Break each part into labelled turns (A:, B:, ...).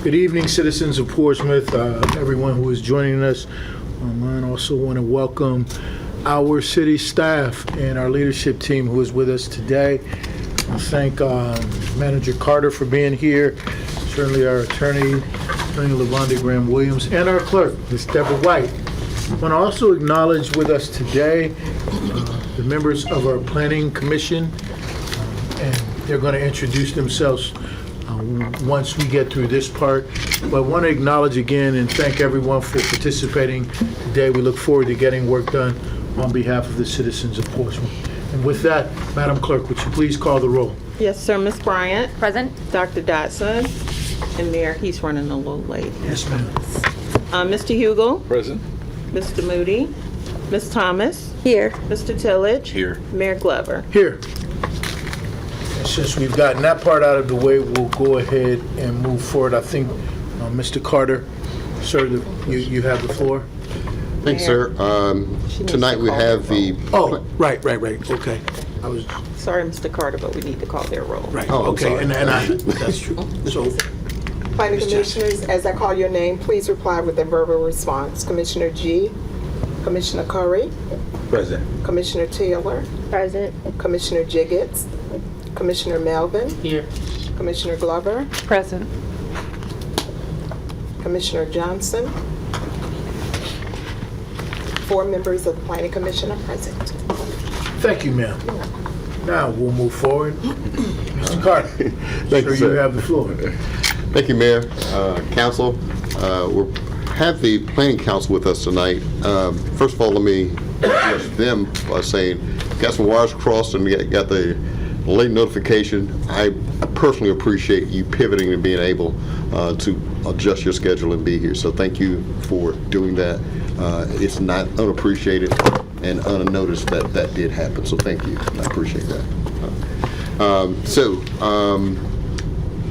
A: Good evening, citizens of Portsmouth, everyone who is joining us online. Also want to welcome our city staff and our leadership team who is with us today. I thank Manager Carter for being here, certainly our attorney LaVonda Graham-Williams, and our clerk, Ms. Deborah White. I want to also acknowledge with us today the members of our Planning Commission, and they're going to introduce themselves once we get through this part. But I want to acknowledge again and thank everyone for participating today. We look forward to getting work done on behalf of the citizens of Portsmouth. And with that, Madam Clerk, would you please call the roll?
B: Yes, sir. Ms. Bryant.
C: Present.
B: Dr. Dotson. And Mayor, he's running a little late.
A: Yes, ma'am.
B: Mr. Hugel.
D: Present.
B: Mr. Moody. Ms. Thomas.
C: Here.
B: Mr. Tillage.
D: Here.
B: Mayor Glover.
A: Here. And since we've gotten that part out of the way, we'll go ahead and move forward. I think, Mr. Carter, sir, you have the floor.
E: Thanks, sir. Tonight we have the...
A: Oh, right, okay. I was,
B: Sorry, Mr. Carter, but we need to call their roll.
A: right,
E: Oh, I'm
A: okay,
E: sorry.
A: and that's true. So,
F: Planning
A: Ms. Jackson.
F: Commissioners, as I call your name, please reply with a verbal response. Commissioner G, Commissioner Curry,
D: Present.
F: Commissioner Taylor,
C: Present.
F: Commissioner Jiggets, Commissioner Melvin,
B: Here.
F: Commissioner Glover,
C: Present.
F: Commissioner Johnson. 4 members of the Planning Commission are present.
A: thank you, ma'am. Now we'll move forward. Mr. Carter,
E: Thank you,
A: sir, you
E: sir.
A: have the floor.
E: Thank you, Mayor, Council. We have the Planning Council with us tonight. First of all, let me address them by saying, got some wires crossed and got the late notification. I personally appreciate you pivoting and being able to adjust your schedule and be here. So thank you for doing that. It's not unappreciated and unnoticed that did happen. So thank you. I appreciate that.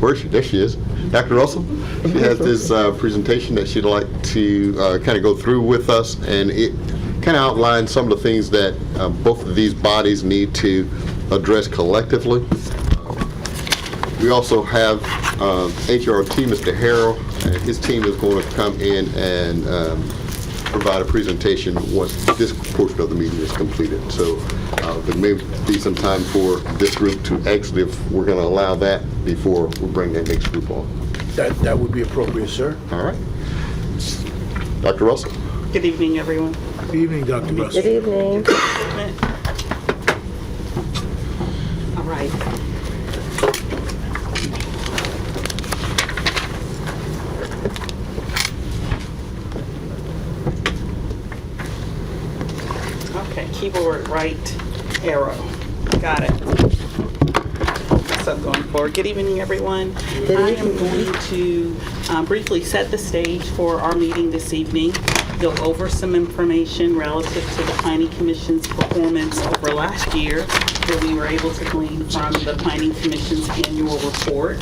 E: Where is she? There she is. Dr. Russell, she has this presentation that she'd like to kind of go through with us, and it kind of outlines some of the things that both of these bodies need to address collectively. We also have HRT, Mr. Harrell, and his team is going to come in and provide a presentation once this portion of the meeting is completed. So there may be some time for this group to exit if we're going to allow that before we bring that next group on.
A: That would be appropriate, sir.
E: All right. Dr. Russell.
G: Good evening, everyone.
A: Good evening, Dr. Russell.
C: Good evening.
G: All right. Okay, keyboard right arrow. Got it. So going forward. Good evening, everyone. I am going to briefly set the stage for our meeting this evening, go over some information relative to the Planning Commission's performance over last year that we were able to glean from the Planning Commission's annual report.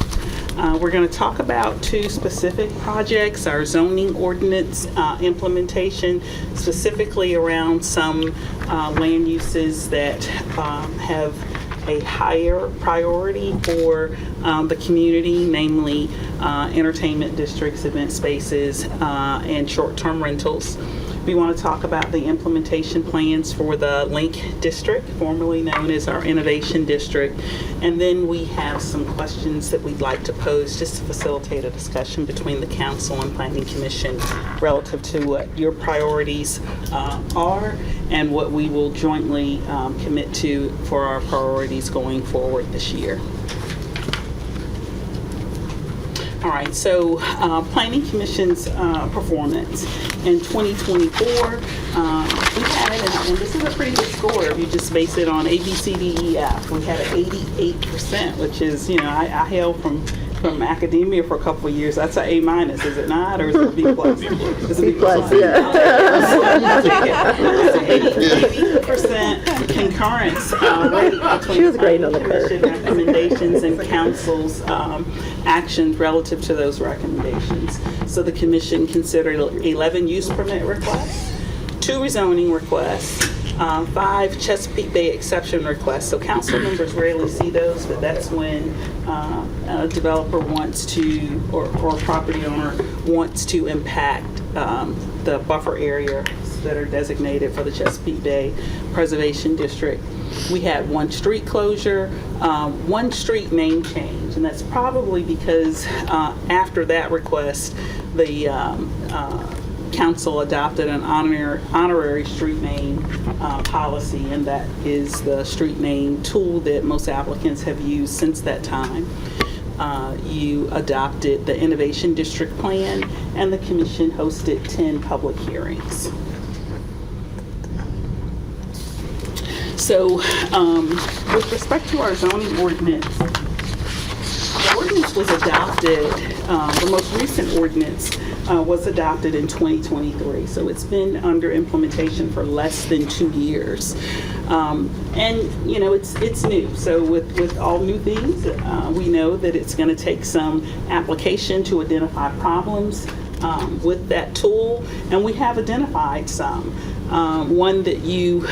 G: We're going to talk about 2 specific projects, our zoning ordinance implementation, specifically around some land uses that have a higher priority for the community, namely entertainment districts, event spaces, and short-term rentals. We want to talk about the implementation plans for the Link District, formerly known as our Innovation District. And then we have some questions that we'd like to pose just to facilitate a discussion between the Council and Planning Commission relative to what your priorities are and what we will jointly commit to for our priorities going forward this year. All right, so Planning Commission's performance in 2024, we had, and this is a pretty good score if you just base it on A, B, C, D, E, F. We had an 88%, which is, you know, I hail from academia for a couple of years. That's an A minus, is it not, or is it a B plus? It's a B plus,
C: yeah.
G: 80% concurrence rate between
C: She was great on the curve.
G: Commission recommendations and council's actions relative to those recommendations. So the commission considered 11 use permit requests, 2 rezoning requests, 5 Chesapeake Bay exception requests. So council members rarely see those, but that's when a developer wants to, or a property owner wants to impact the buffer area that are designated for the Chesapeake Bay Preservation District. We had 1 street closure, 1 street name change, and that's probably because after that request, the council adopted an honorary street name policy, and that is the street name tool that most applicants have used since that time. You adopted the Innovation District Plan, and the commission hosted 10 public hearings. So with respect to our zoning ordinance, the ordinance was adopted, the most recent ordinance was adopted in 2023. So it's been under implementation for less than 2 years. And, you know, it's new. So with all new things, we know that it's going to take some application to identify problems with that tool. And we have identified some. One that you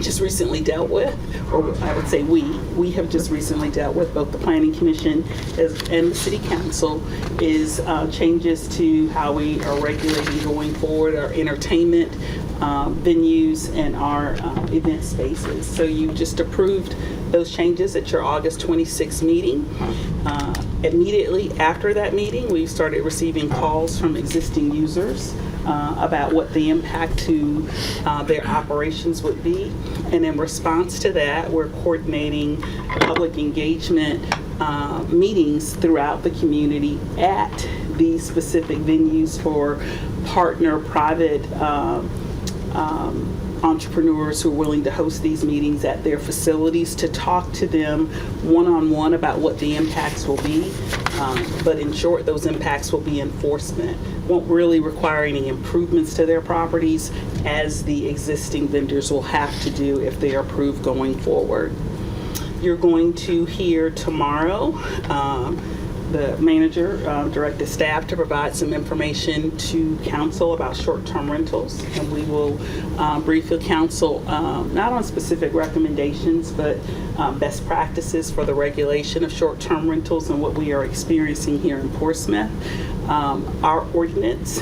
G: just recently dealt with, or I would say we have just recently dealt with, both the Planning Commission and the City Council, is changes to how we are regulating going forward our entertainment venues and our event spaces. So you just approved those changes at your August 26th meeting. Immediately after that meeting, we started receiving calls from existing users about what the impact to their operations would be. And in response to that, we're coordinating public engagement meetings throughout the community at these specific venues for partner private entrepreneurs who are willing to host these meetings at their facilities to talk to them one-on-one about what the impacts will be. But in short, those impacts will be enforcement. Won't really require any improvements to their properties, as the existing vendors will have to do if they are approved going forward. You're going to hear tomorrow the manager directed staff to provide some information to council about short-term rentals, and we will brief the council not on specific recommendations, but best practices for the regulation of short-term rentals and what we are experiencing here in Portsmouth. Our ordinance,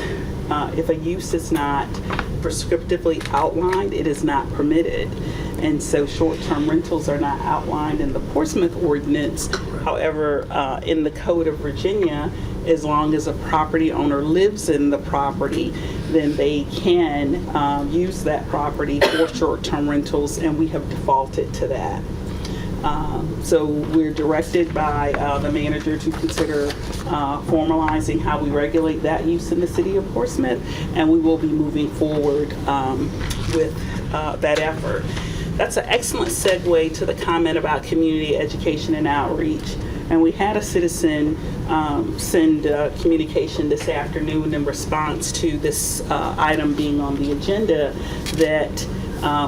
G: if a use is not prescriptively outlined, it is not permitted. And so short-term rentals are not outlined in the Portsmouth ordinance. However, in the Code of Virginia, as long as a property owner lives in the property, then they can use that property for short-term rentals, and we have defaulted to that. So we're directed by the manager to consider formalizing how we regulate that use in the city of Portsmouth, and we will be moving forward with that effort. That's an excellent segue to the comment about community education and outreach. And we had a citizen send communication this afternoon in response to this item being on the agenda that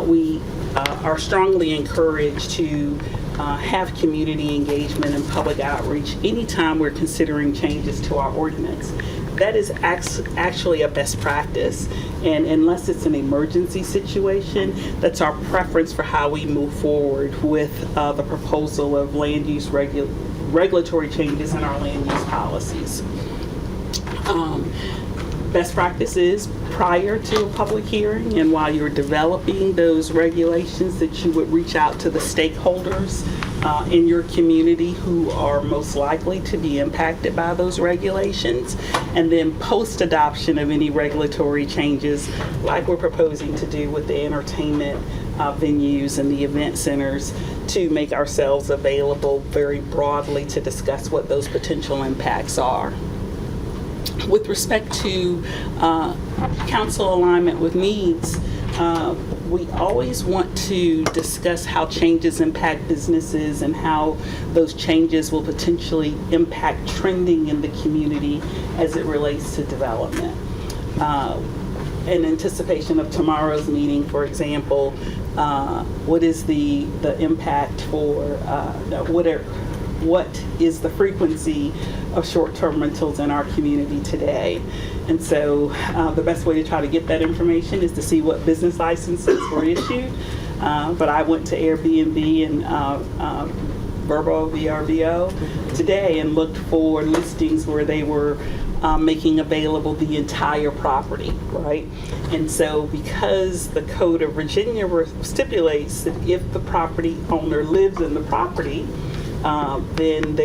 G: we are strongly encouraged to have community engagement and public outreach anytime we're considering changes to our ordinance. That is actually a best practice, and unless it's an emergency situation, that's our preference for how we move forward with the proposal of land use regulatory changes in our land use policies. Best practice is prior to a public hearing and while you're developing those regulations that you would reach out to the stakeholders in your community who are most likely to be impacted by those regulations, and then post-adoption of any regulatory changes like we're proposing to do with the entertainment venues and the event centers, to make ourselves available very broadly to discuss what those potential impacts are. With respect to council alignment with needs, we always want to discuss how changes impact businesses and how those changes will potentially impact trending in the community as it relates to development. In anticipation of tomorrow's meeting, for example, what is the impact for what is the frequency of short-term rentals in our community today. And so the best way to try to get that information is to see what business licenses were issued. But I went to Airbnb and Vrbo, VRBO today and looked for listings where they were making available the entire property, right? And so because the Code of Virginia stipulates that if the property owner lives in the property, then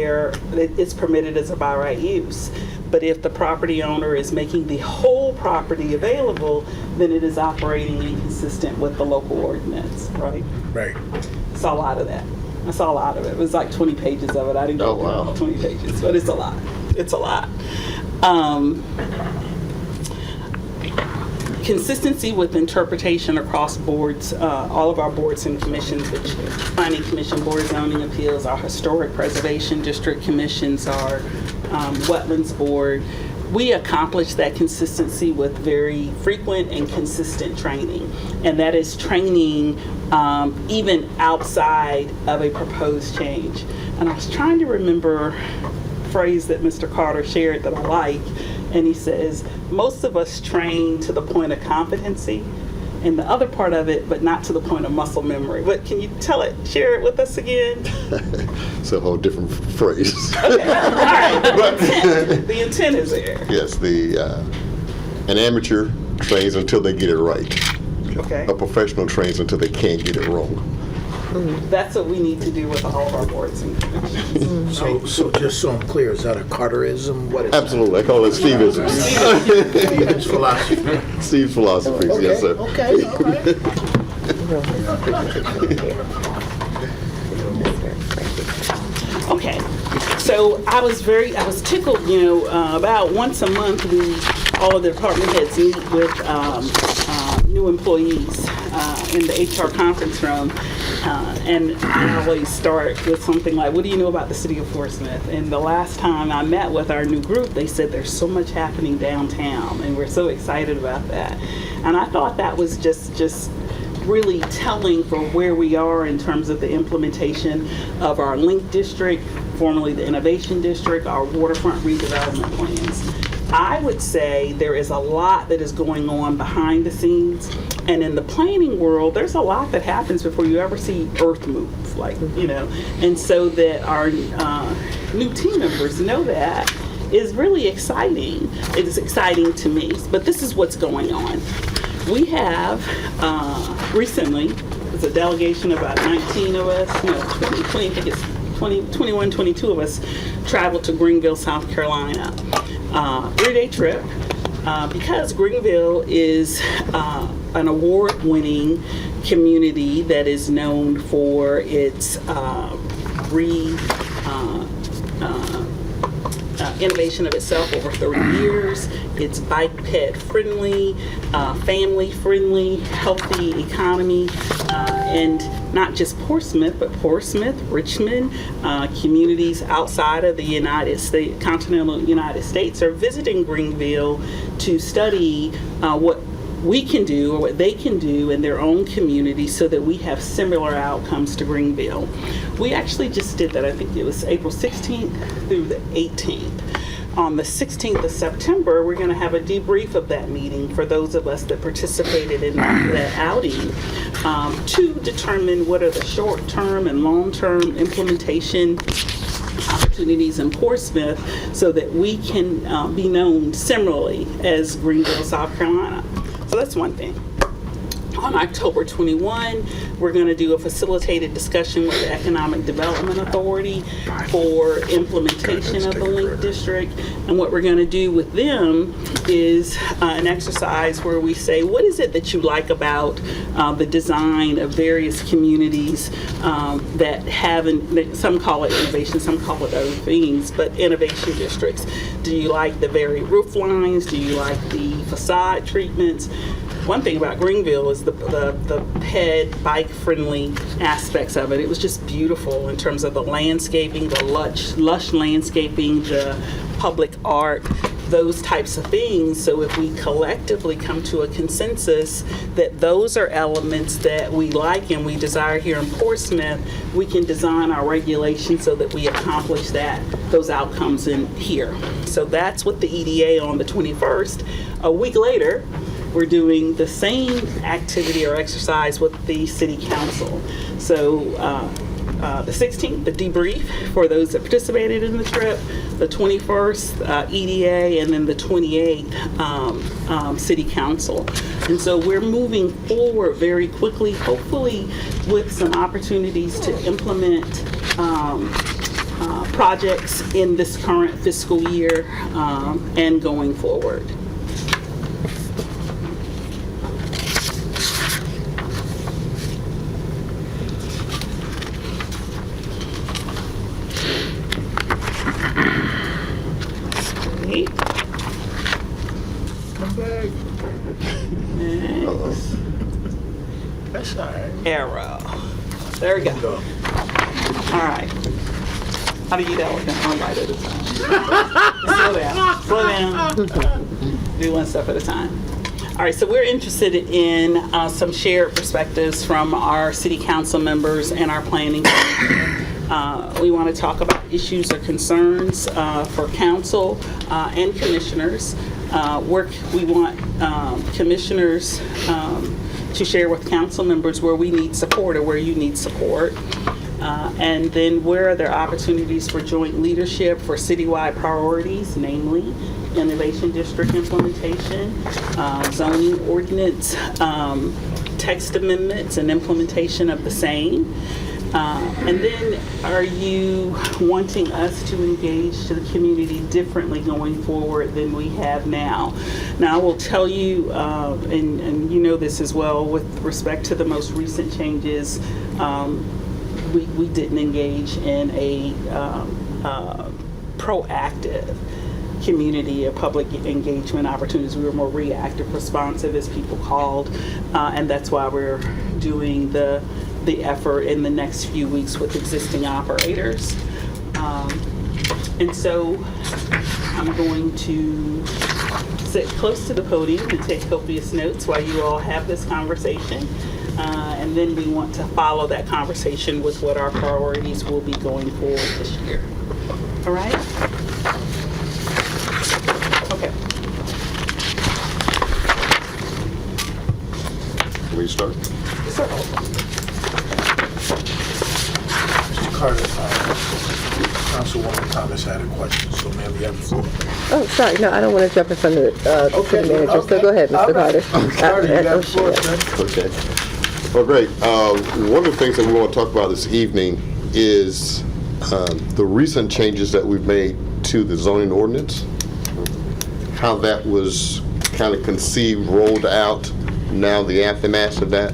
G: it's permitted as a by right use. But if the property owner is making the whole property available, then it is operating inconsistent with the local ordinance, right?
A: Right.
G: Saw a lot of that. I saw a lot of it. It was like 20 pages of it. I didn't go through all 20 pages, but it's a lot. It's a lot. Consistency with interpretation across boards, all of our boards and commissions, which Planning Commission, Board of Zoning Appeals, our Historic Preservation District Commissions, our Wetlands Board. We accomplish that consistency with very frequent and consistent training. And that is training even outside of a proposed change. And I was trying to remember a phrase that Mr. Carter shared that I like. And he says, most of us train to the point of competency, and the other part of it, but not to the point of muscle memory. But can you share it with us again?
E: It's a whole different phrase.
G: Okay. All right. The intent is there.
E: Yes, an amateur trains until they get it right.
G: Okay.
E: A professional trains until they can't get it wrong.
G: That's what we need to do with all of our boards and commissions.
A: So just so I'm clear, is that a Carterism? What is
E: Absolutely. I call it Steveism.
A: Stevens philosophy?
E: Steve's philosophies, yes, sir.
A: Okay, all right.
G: Okay, so I was tickled, about once a month all of the department heads meet with new employees in the HR conference room. And I always start with something like, what do you know about the city of Portsmouth? And the last time I met with our new group, they said there's so much happening downtown, and we're so excited about that. And I thought that was just really telling for where we are in terms of the implementation of our Link District, formerly the Innovation District, our waterfront redevelopment plans. I would say there is a lot that is going on behind the scenes. And in the planning world, there's a lot that happens before you ever see earth move, and so that our new team members know that is really exciting. It is exciting to me, but this is what's going on. We have recently, it's a delegation of about 19 of us, 20, I think it's 21, 22 of us traveled to Greenville, South Carolina. 3-day trip because Greenville is an award-winning community that is known for its innovation of itself over 30 years. It's bike-ped friendly, family-friendly, healthy economy, and not just Portsmouth, but Portsmouth, Richmond, communities outside of the United States, continental United States, are visiting Greenville to study what we can do or what they can do in their own community so that we have similar outcomes to Greenville. We actually just did that. I think it was April 16th through the 18th. On the 16th of September, we're going to have a debrief of that meeting for those of us that participated in that outing to determine what are the short-term and long-term implementation opportunities in Portsmouth so that we can be known similarly as Greenville, South Carolina. So that's one thing. On October 21, we're going to do a facilitated discussion with the Economic Development Authority for implementation of the Link District. And what we're going to do with them is an exercise where we say, what is it that you like about the design of various communities that have, some call it innovation, some call it other things, but innovation districts. Do you like the varied roof lines? Do you like the facade treatments? one thing about Greenville is the ped bike-friendly aspects of it. It was just beautiful in terms of the landscaping, the lush landscaping, the public art, those types of things. So if we collectively come to a consensus that those are elements that we like and we desire here in Portsmouth, we can design our regulations so that we accomplish those outcomes in here. So that's what the EDA on the 21st. A week later, we're doing the same activity or exercise with the City Council. So the 16th, the debrief for those that participated in the trip, the 21st, EDA, and then the 28th, City Council. And so we're moving forward very quickly, hopefully with some opportunities to implement projects in this current fiscal year and going forward.
A: Come back.
G: Next.
A: That's all right.
G: Arrow. There we go.
A: Go.
G: All right. How do you do that one bite at a time? Slow down. Do one step at a time. All right, so we're interested in some shared perspectives from our city council members and our planning committee. We want to talk about issues or concerns for council and commissioners. We want commissioners to share with council members where we need support or where you need support. And then where are there opportunities for joint leadership for citywide priorities, namely innovation district implementation, zoning ordinance, text amendments and implementation of the same. And then are you wanting us to engage to the community differently going forward than we have now? Now, I will tell you, and you know this as well, with respect to the most recent changes, we didn't engage in a proactive community or public engagement opportunities. We were more reactive, responsive, as people called, and that's why we're doing the effort in the next few weeks with existing operators. And so I'm going to sit close to the podium and take copious notes while you all have this conversation. And then we want to follow that conversation with what our priorities will be going forward this year. All right? Okay.
E: Can we start?
G: Sir.
A: Mr. Carter, Councilwoman Thomas had a question, so ma'am, you have the floor.
C: Oh, sorry. No, I don't want to jump in front of the city manager.
A: okay.
C: So go ahead, Mr.
A: All right.
C: Carter.
A: Carter, you got the floor,
C: sure.
A: sir.
E: Okay. Well, great. One of the things that we want to talk about this evening is the recent changes that we've made to the zoning ordinance, how that was kind of conceived, rolled out, now the aftermath of that.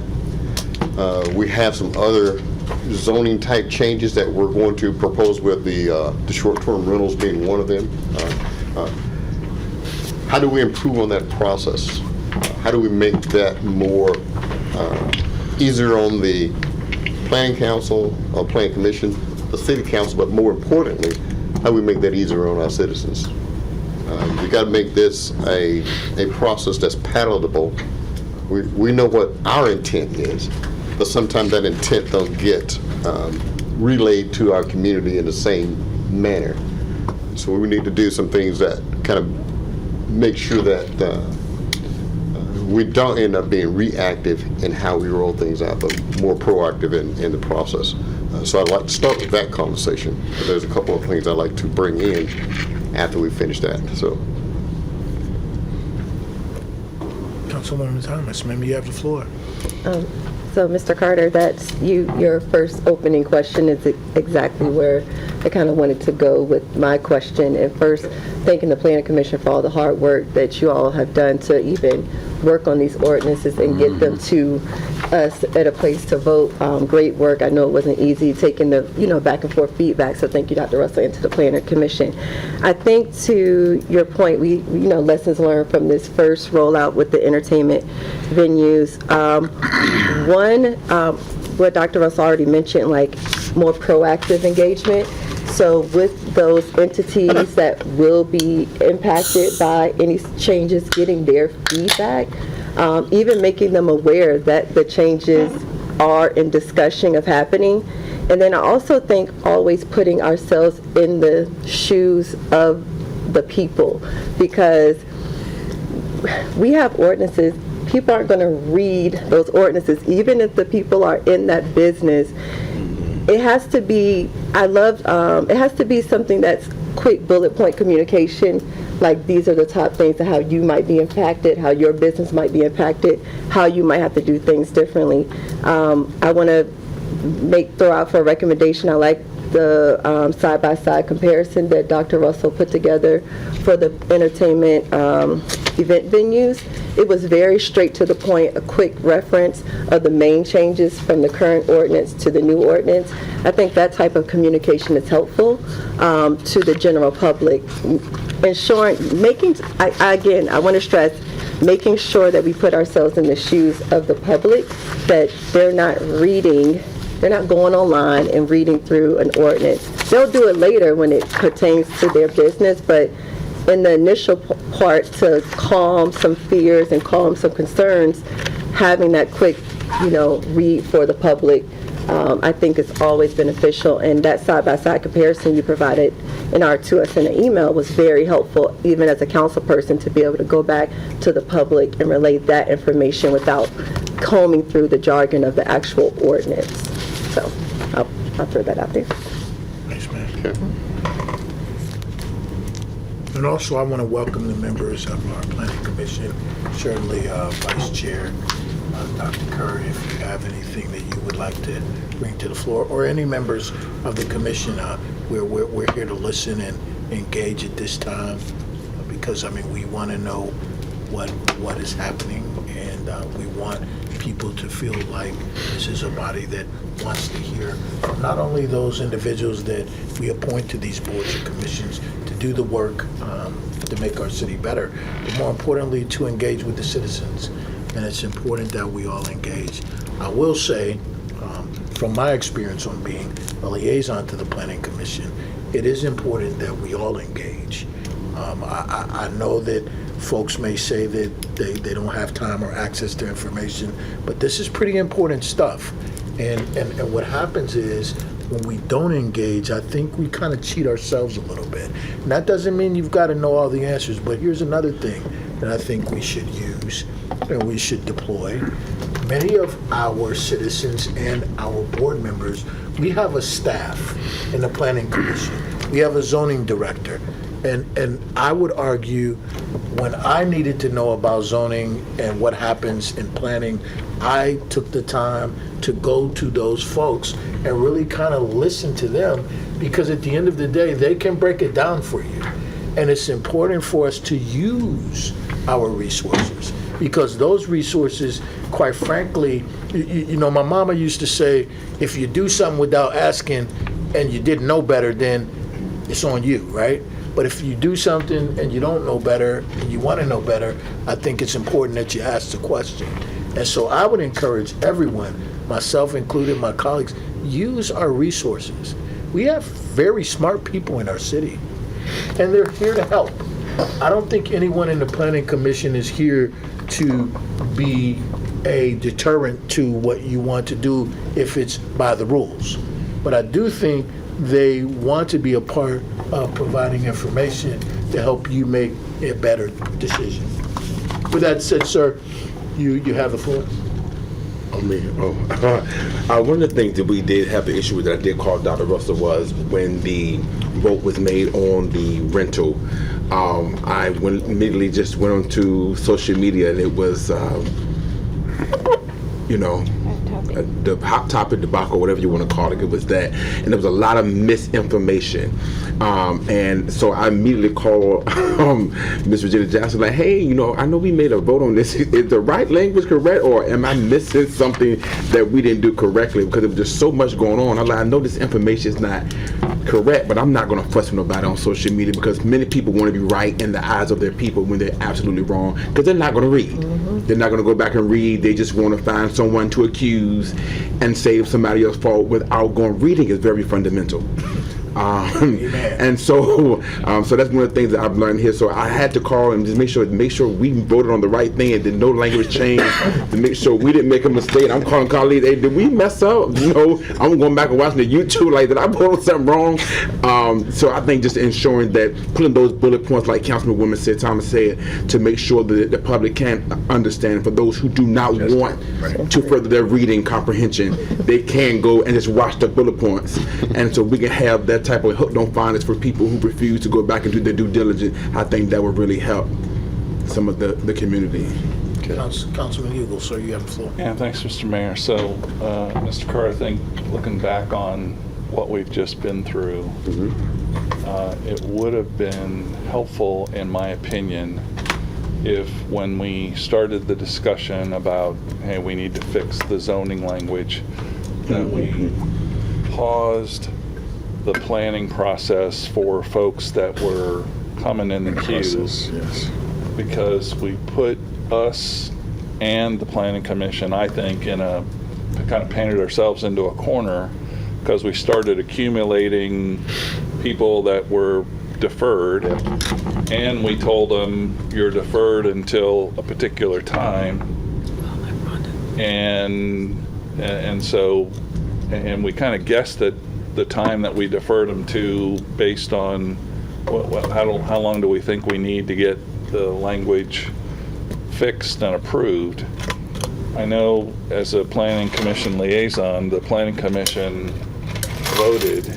E: We have some other zoning type changes that we're going to propose with the short-term rentals being one of them. How do we improve on that process? How do we make that more easier on the planning council, planning commission, the city council, but more importantly, how do we make that easier on our citizens? We got to make this a process that's palatable. We know what our intent is, but sometimes that intent don't get relayed to our community in the same manner. So we need to do some things that kind of make sure that we don't end up being reactive in how we roll things out, but more proactive in the process. So I'd like to start with that conversation. But there's a couple of things I'd like to bring in after we finish that. So,
A: Councilwoman Thomas, ma'am, you have the floor.
C: So, Mr. Carter, that's your first opening question is exactly where I kind of wanted to go with my question. And first, thanking the Planning Commission for all the hard work that you all have done to even work on these ordinances and get them to us at a place to vote. Great work. I know it wasn't easy taking the, back and forth feedback, so thank you, Dr. Russell, and to the Planning Commission. I think to your point, we, lessons learned from this first rollout with the entertainment venues. What Dr. Russell already mentioned, like more proactive engagement. So with those entities that will be impacted by any changes, getting their feedback, even making them aware that the changes are in discussion of happening. And then I also think always putting ourselves in the shoes of the people, because we have ordinances. People aren't going to read those ordinances, even if the people are in that business. It has to be, it has to be something that's quick bullet point communication, like these are the top things of how you might be impacted, how your business might be impacted, how you might have to do things differently. I want to throw out for a recommendation. I like the side-by-side comparison that Dr. Russell put together for the entertainment event venues. It was very straight to the point, a quick reference of the main changes from the current ordinance to the new ordinance. I think that type of communication is helpful to the general public. Ensuring, I want to stress, making sure that we put ourselves in the shoes of the public, that they're not going online and reading through an ordinance. They'll do it later when it pertains to their business, but in the initial part, to calm some fears and calm some concerns, having that quick, read for the public, I think is always beneficial. And that side-by-side comparison you provided to us in the email was very helpful, even as a council person, to be able to go back to the public and relay that information without combing through the jargon of the actual ordinance. So I'll throw that out there.
A: Thanks, man. And also, I want to welcome the members of our Planning Commission, certainly Vice Chair, Dr. Curry, if you have anything that you would like to bring to the floor, or any members of the commission. We're here to listen and engage at this time, because, we want to know what is happening, and we want people to feel like this is a body that wants to hear from not only those individuals that we appoint to these boards and commissions to do the work to make our city better, but more importantly, to engage with the citizens. And it's important that we all engage. I will say, from my experience on being a liaison to the Planning Commission, it is important that we all engage. I know that folks may say that they don't have time or access to information, but this is pretty important stuff. And what happens is, when we don't engage, I think we kind of cheat ourselves a little bit. And that doesn't mean you've got to know all the answers, but here's another thing that I think we should use and we should deploy. Many of our citizens and our board members, we have a staff in the Planning Commission. We have a zoning director. And I would argue, when I needed to know about zoning and what happens in planning, I took the time to go to those folks and really kind of listen to them, because at the end of the day, they can break it down for you. And it's important for us to use our resources, because those resources, quite frankly, my mama used to say, if you do something without asking and you didn't know better, then it's on you, right? But if you do something and you don't know better and you want to know better, I think it's important that you ask the question. And so I would encourage everyone, myself included, my colleagues, use our resources. We have very smart people in our city, and they're here to help. I don't think anyone in the Planning Commission is here to be a deterrent to what you want to do if it's by the rules. But I do think they want to be a part of providing information to help you make a better decision. With that said, sir, you have the floor.
D: One of the things that we did have the issue with, that I did call Dr. Russell, was when the vote was made on the rental. I immediately just went onto social media, and it was, the hot topic debacle, whatever you want to call it. It was that, and there was a lot of misinformation. And so I immediately called Ms. Virginia Jackson, like, hey, I know we made a vote on this. Is the right language correct, or am I missing something that we didn't do correctly? Because there was just so much going on. I'm like, I know this information is not correct, but I'm not going to fuss with nobody on social media, because many people want to be right in the eyes of their people when they're absolutely wrong, because they're not going to read. They're not going to go back and read. They just want to find someone to accuse and say somebody else's fault without going. Reading is very fundamental. And so that's one of the things that I've learned here. So I had to call and just make sure we voted on the right thing, and did no language change, to make sure we didn't make a mistake. I'm calling colleagues, hey, did we mess up? I'm going back and watching the YouTube, like, did I vote on something wrong? So I think just ensuring that, putting those bullet points, like Councilman Thomas said, to make sure that the public can understand. For those who do not want to further their reading comprehension, they can go and just watch the bullet points, and so we can have that type of hook don't find us for people who refuse to go back and do their due diligence. I think that would really help some of the community.
A: Councilman Hugel, sir, you have the floor.
H: Yeah, thanks, Mr. Mayor. So, Mr. Kerr, I think looking back on what we've just been through, it would have been helpful, in my opinion, if when we started the discussion about, hey, we need to fix the zoning language, that we paused the planning process for folks that were coming in the queues, because we put us and the planning commission, I think, kind of painted ourselves into a corner, because we started accumulating people that were deferred, and we told them, you're deferred until a particular time, and we kind of guessed at the time that we deferred them to, based on how long do we think we need to get the language fixed and approved. I know, as a planning commission liaison, the planning commission voted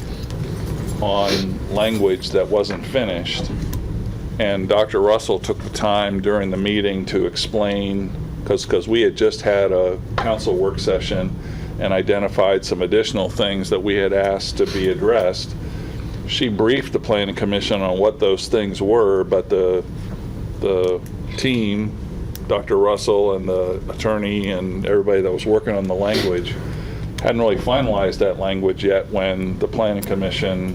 H: on language that wasn't finished, and Dr. Russell took the time during the meeting to explain, because we had just had a council work session and identified some additional things that we had asked to be addressed. She briefed the planning commission on what those things were, but the team, Dr. Russell and the attorney and everybody that was working on the language, hadn't really finalized that language yet when the planning commission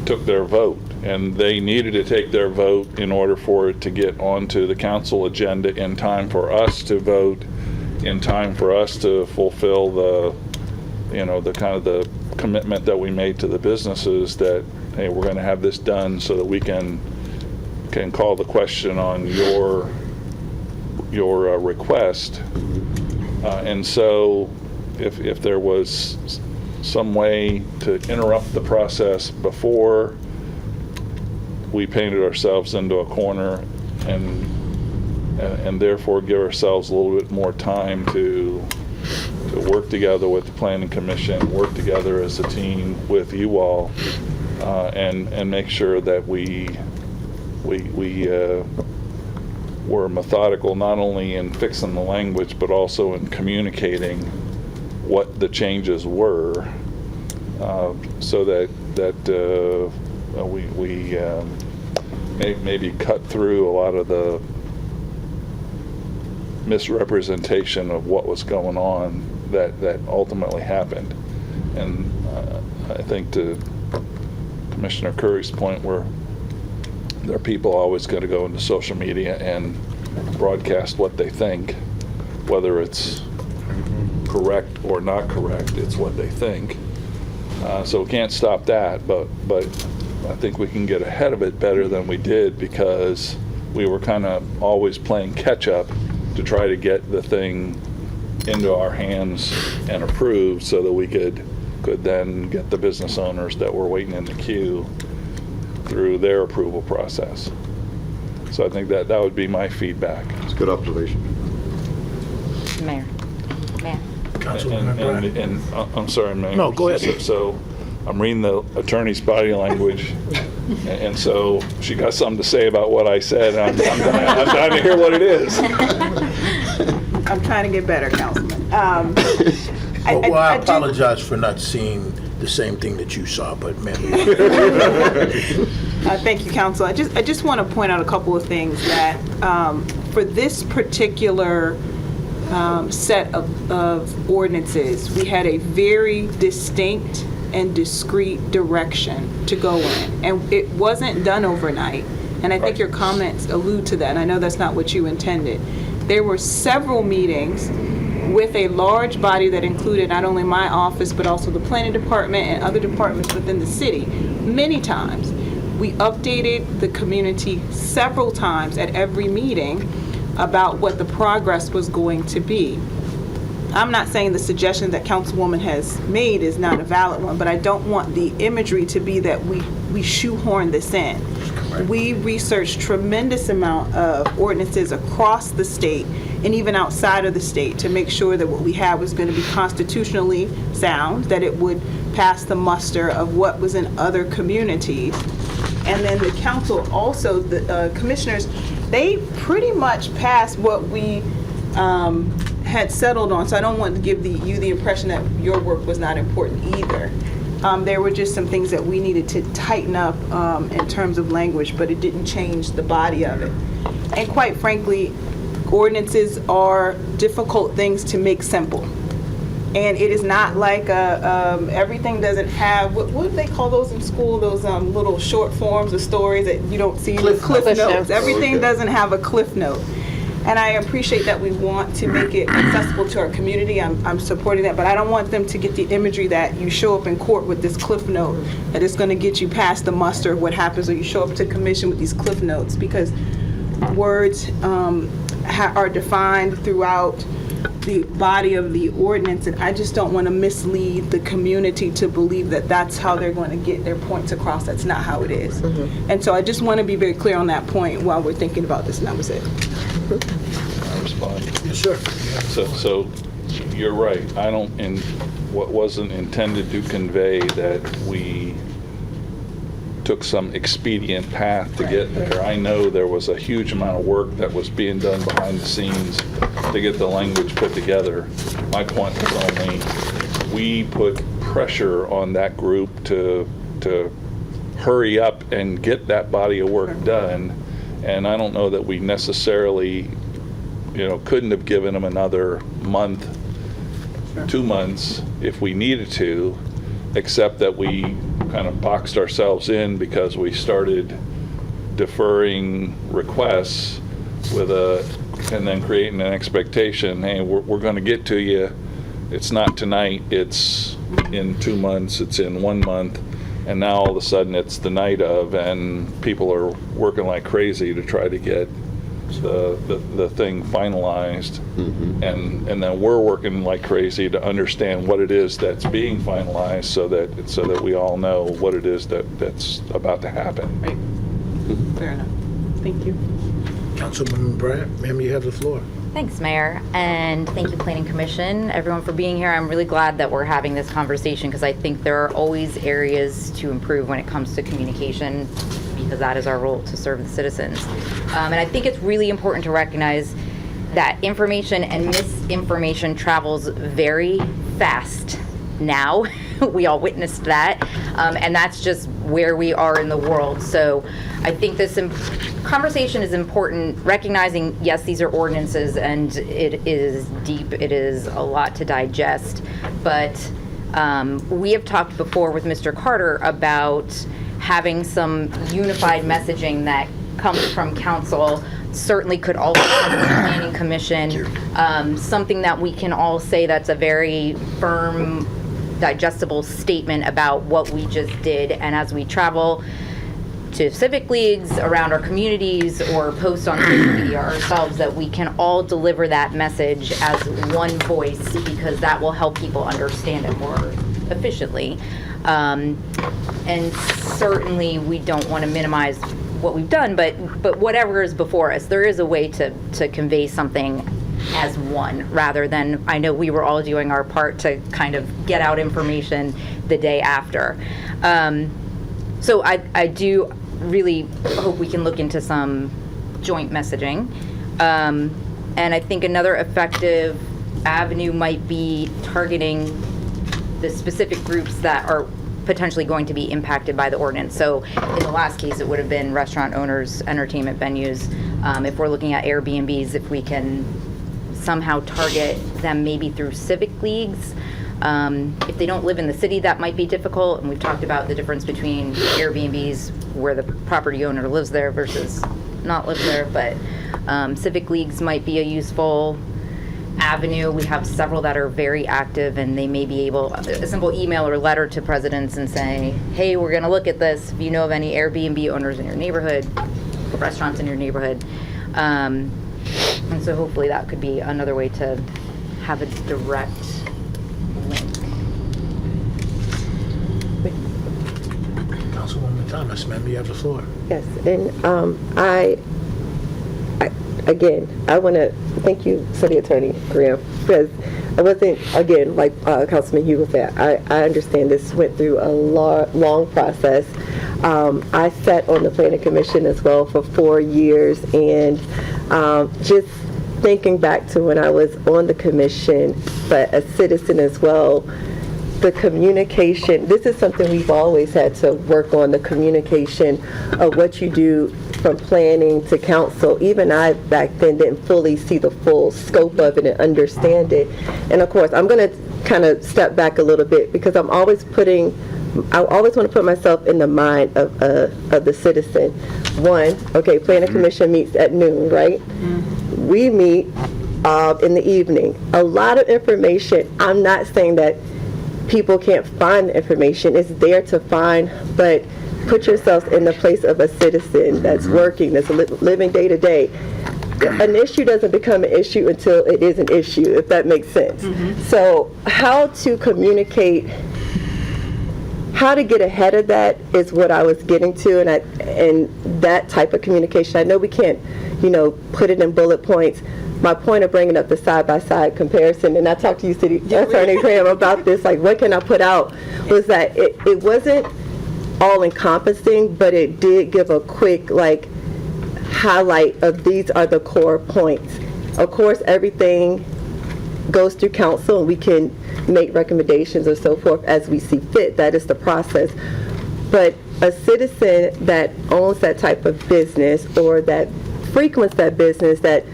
H: took their vote. And they needed to take their vote in order for it to get onto the council agenda in time for us to vote, in time for us to fulfill the kind of the commitment that we made to the businesses, that, hey, we're going to have this done so that we can call the question on your request. And so if there was some way to interrupt the process before we painted ourselves into a corner, and therefore give ourselves a little bit more time to work together with the planning commission, work together as a team with you all, and make sure that we were methodical, not only in fixing the language, but also in communicating what the changes were, so that we maybe cut through a lot of the misrepresentation of what was going on that ultimately happened. And I think, to Commissioner Curry's point, where there are people always going to go into social media and broadcast what they think, whether it's correct or not correct, it's what they think. So we can't stop that, but I think we can get ahead of it better than we did, because we were kind of always playing catch up to try to get the thing into our hands and approved, so that we could then get the business owners that were waiting in the queue through their approval process. So I think that would be my feedback.
E: It's a good observation.
I: Mayor.
A: Councilwoman Bryant.
H: And I'm sorry, Mayor.
A: No, go ahead.
H: So I'm reading the attorney's body language, and so she got something to say about what I said. I'm dying to hear what it is.
F: I'm trying to get better, Councilman.
A: Well, I apologize for not seeing the same thing that you saw, but ma'am.
F: Thank you, Council. I just want to point out a couple of things that for this particular set of ordinances, we had a very distinct and discrete direction to go in. And it wasn't done overnight. And I think your comments allude to that. And I know that's not what you intended. There were several meetings with a large body that included not only my office, but also the planning department and other departments within the city. Many times. We updated the community several times at every meeting about what the progress was going to be. I'm not saying the suggestion that Councilwoman has made is not a valid one, but I don't want the imagery to be that we shoehorn this in. We researched tremendous amount of ordinances across the state and even outside of the state to make sure that what we had was going to be constitutionally sound, that it would pass the muster of what was in other communities. And then the council also, the commissioners, they pretty much passed what we had settled on. So I don't want to give you the impression that your work was not important either. There were just some things that we needed to tighten up in terms of language, but it didn't change the body of it. And quite frankly, ordinances are difficult things to make simple. And it is not like everything doesn't have, what do they call those in school, those little short forms of stories that you don't see in the cliff notes. Everything doesn't have a cliff note. And I appreciate that we want to make it accessible to our community. I'm supporting that, but I don't want them to get the imagery that you show up in court with this cliff note, that it's going to get you past the muster of what happens, or you show up to commission with these cliff notes, because words are defined throughout the body of the ordinance, and I just don't want to mislead the community to believe that that's how they're going to get their points across. That's not how it is. And so I just want to be very clear on that point while we're thinking about this, and that was it.
H: I respond.
A: Yes, sir.
H: So you're right. I don't, in what wasn't intended to convey that we took some expedient path to get there. I know there was a huge amount of work that was being done behind the scenes to get the language put together. My point was only, we put pressure on that group to hurry up and get that body of work done. And I don't know that we necessarily, couldn't have given them another month, 2 months if we needed to, except that we kind of boxed ourselves in because we started deferring requests and then creating an expectation, hey, we're going to get to you. It's not tonight, it's in 2 months, it's in 1 month. And now all of a sudden it's the night of, and people are working like crazy to try to get the thing finalized. And then we're working like crazy to understand what it is that's being finalized, so that we all know what it is that's about to happen.
F: Right. Fair enough. Thank you.
A: Councilwoman Bryant, ma'am, you have the floor.
I: Thanks, Mayor, and thank you, Planning Commission, everyone, for being here. I'm really glad that we're having this conversation, because I think there are always areas to improve when it comes to communication, because that is our role, to serve the citizens. And I think it's really important to recognize that information and misinformation travels very fast now. We all witnessed that, and that's just where we are in the world. So I think this conversation is important, recognizing, yes, these are ordinances, and it is deep, it is a lot to digest, but we have talked before with Mr. Carter about having some unified messaging that comes from council, certainly could also come from the Planning Commission, something that we can all say that's a very firm, digestible statement about what we just did. And as we travel to civic leagues around our communities or post on social media ourselves, that we can all deliver that message as one voice, because that will help people understand it more efficiently. And certainly we don't want to minimize what we've done, but whatever is before us, there is a way to convey something as one, rather than, I know we were all doing our part to kind of get out information the day after. So I do really hope we can look into some joint messaging. And I think another effective avenue might be targeting the specific groups that are potentially going to be impacted by the ordinance. So in the last case, it would have been restaurant owners, entertainment venues. If we're looking at Airbnbs, if we can somehow target them maybe through civic leagues. If they don't live in the city, that might be difficult. And we've talked about the difference between Airbnbs where the property owner lives there versus not live there. But civic leagues might be a useful avenue. We have several that are very active, and they may be able, a simple email or letter to presidents and say, hey, we're going to look at this. If you know of any Airbnb owners in your neighborhood, restaurants in your neighborhood. And so hopefully that could be another way to have a direct link.
A: Councilwoman Thomas, ma'am, you have the floor.
C: Yes, and again, I want to thank you, City Attorney Graham, because I wasn't, again, like Councilman Hughes said, I understand this went through a long process. I sat on the Planning Commission as well for 4 years, and just thinking back to when I was on the commission, but a citizen as well, the communication, this is something we've always had to work on, the communication of what you do from planning to council. Even I back then didn't fully see the full scope of it and understand it. And of course, I'm going to kind of step back a little bit because I always want to put myself in the mind of the citizen. One, okay, Planning Commission meets at noon, right? We meet in the evening. A lot of information, I'm not saying that people can't find the information, it's there to find, but put yourself in the place of a citizen that's working, that's living day to day. An issue doesn't become an issue until it is an issue, if that makes sense. So how to communicate, how to get ahead of that is what I was getting to, and that type of communication. I know we can't, put it in bullet points. My point of bringing up the side-by-side comparison, and I talked to you, City Attorney Graham, about this, like what can I put out, was that it wasn't all-encompassing, but it did give a quick, highlight of these are the core points. Of course, everything goes through council, and we can make recommendations or so forth as we see fit. That is the process. But a citizen that owns that type of business or that frequents that business, that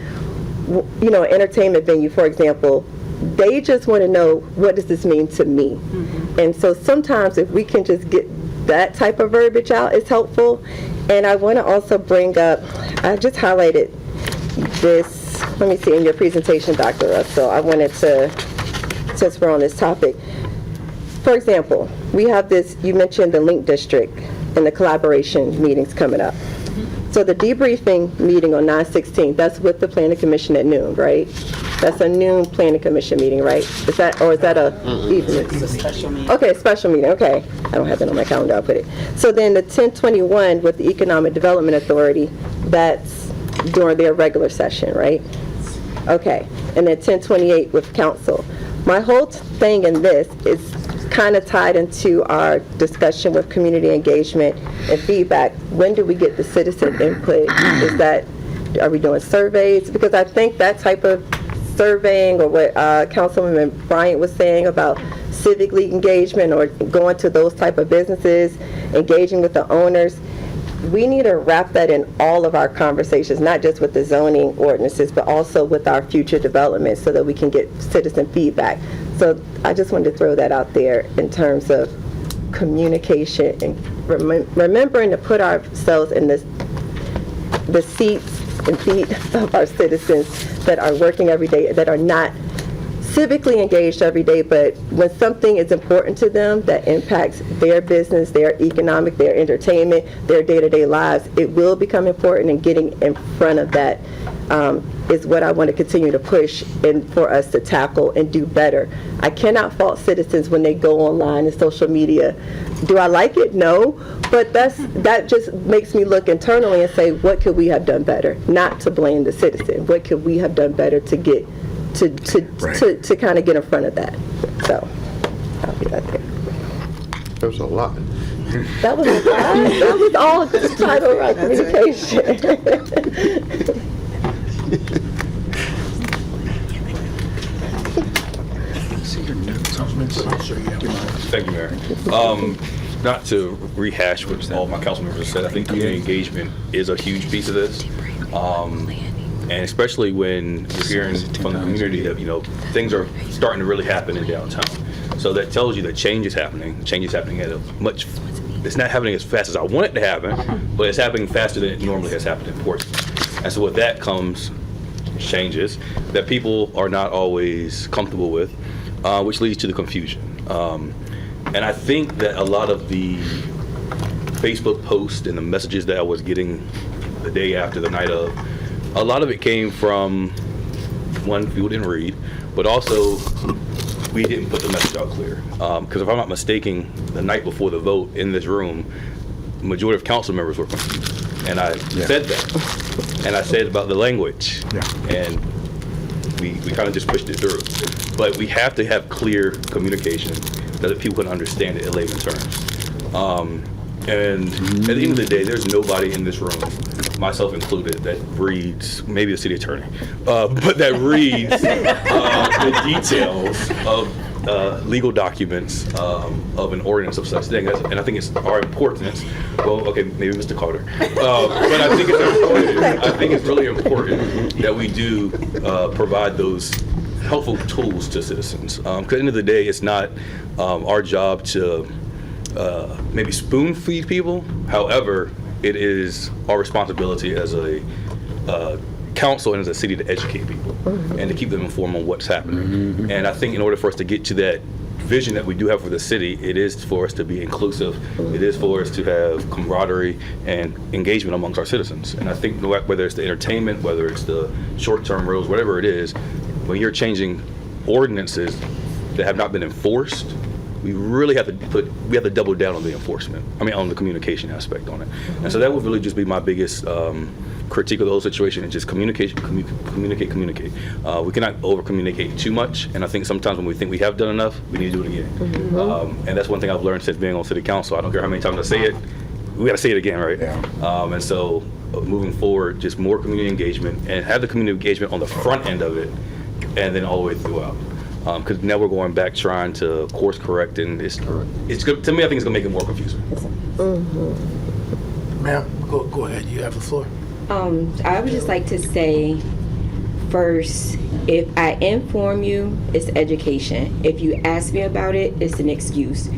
C: entertainment venue, for example, they just want to know, what does this mean to me? And so sometimes if we can just get that type of verbiage out, it's helpful. And I want to also bring up, I just highlighted this, let me see, in your presentation, Dr. Russell, I wanted to, since we're on this topic. For example, we have this, you mentioned the link district and the collaboration meetings coming up. So the debriefing meeting on 9/16, that's with the Planning Commission at noon, right? That's a noon Planning Commission meeting, right? Is that a evening?
G: It's a special meeting.
C: Okay, special meeting, okay. I don't have that on my calendar, I'll put it. So then the 10/21 with the Economic Development Authority, that's during their regular session, right? Okay, and then 10/28 with council. My whole thing in this is kind of tied into our discussion with community engagement and feedback. When do we get the citizen input? Are we doing surveys? Because I think that type of surveying, or what Councilwoman Bryant was saying about civic league engagement or going to those type of businesses, engaging with the owners, we need to wrap that in all of our conversations, not just with the zoning ordinances, but also with our future development so that we can get citizen feedback. So I just wanted to throw that out there in terms of communication and remembering to put ourselves in the seats and feet of our citizens that are working every day, that are not civically engaged every day, but when something is important to them that impacts their business, their economic, their entertainment, their day-to-day lives, it will become important, and getting in front of that is what I want to continue to push and for us to tackle and do better. I cannot fault citizens when they go online and social media. Do I like it? No, but that just makes me look internally and say, what could we have done better? Not to blame the citizen. What could we have done better to get to kind of get in front of that? So I'll be right there.
E: There's a lot.
C: That was a lot. That was all just title around communication.
J: Not to rehash what all my council members have said, I think community engagement is a huge piece of this. And especially when you're hearing from the community that, things are starting to really happen in downtown. So that tells you that change is happening. Change is happening at it's not happening as fast as I want it to happen, but it's happening faster than it normally has happened in Portsmouth. And so with that comes changes that people are not always comfortable with, which leads to the confusion. And I think that a lot of the Facebook posts and the messages that I was getting the day after, the night of, a lot of it came from, one, people didn't read, but also we didn't put the message out clear. Because if I'm not mistaken, the night before the vote in this room, the majority of council members were confused. And I said that. And I said about the language. And we kind of just pushed it through. But we have to have clear communication so that people can understand it in layman terms. And at the end of the day, there's nobody in this room, myself included, that reads, maybe the city attorney, but that reads the details of legal documents of an ordinance of such thing. And I think it's our importance. Well, okay, maybe Mr. Carter, but I think it's important. I think it's really important that we do provide those helpful tools to citizens. Because at the end of the day, it's not our job to maybe spoon feed people. However, it is our responsibility as a council and as a city to educate people and to keep them informed on what's happening. And I think in order for us to get to that vision that we do have for the city, it is for us to be inclusive. It is for us to have camaraderie and engagement amongst our citizens. And I think whether it's the entertainment, whether it's the short-term rules, whatever it is, when you're changing ordinances that have not been enforced, we really have to double down on the enforcement. On the communication aspect on it. And so that would really just be my biggest critique of the whole situation, and just communicate. We cannot over-communicate too much, and I think sometimes when we think we have done enough, we need to do it again. And that's one thing I've learned since being on city council. I don't care how many times I say it, we got to say it again, right? And so moving forward, just more community engagement, and have the community engagement on the front end of it, and then all the way throughout. Because now we're going back trying to course correct, and it's good. To me, I think it's going to make it more confusing.
A: Ma'am, go ahead. You have the floor.
C: I would just like to say, first, if I inform you, it's education. If you ask me about it, it's an excuse.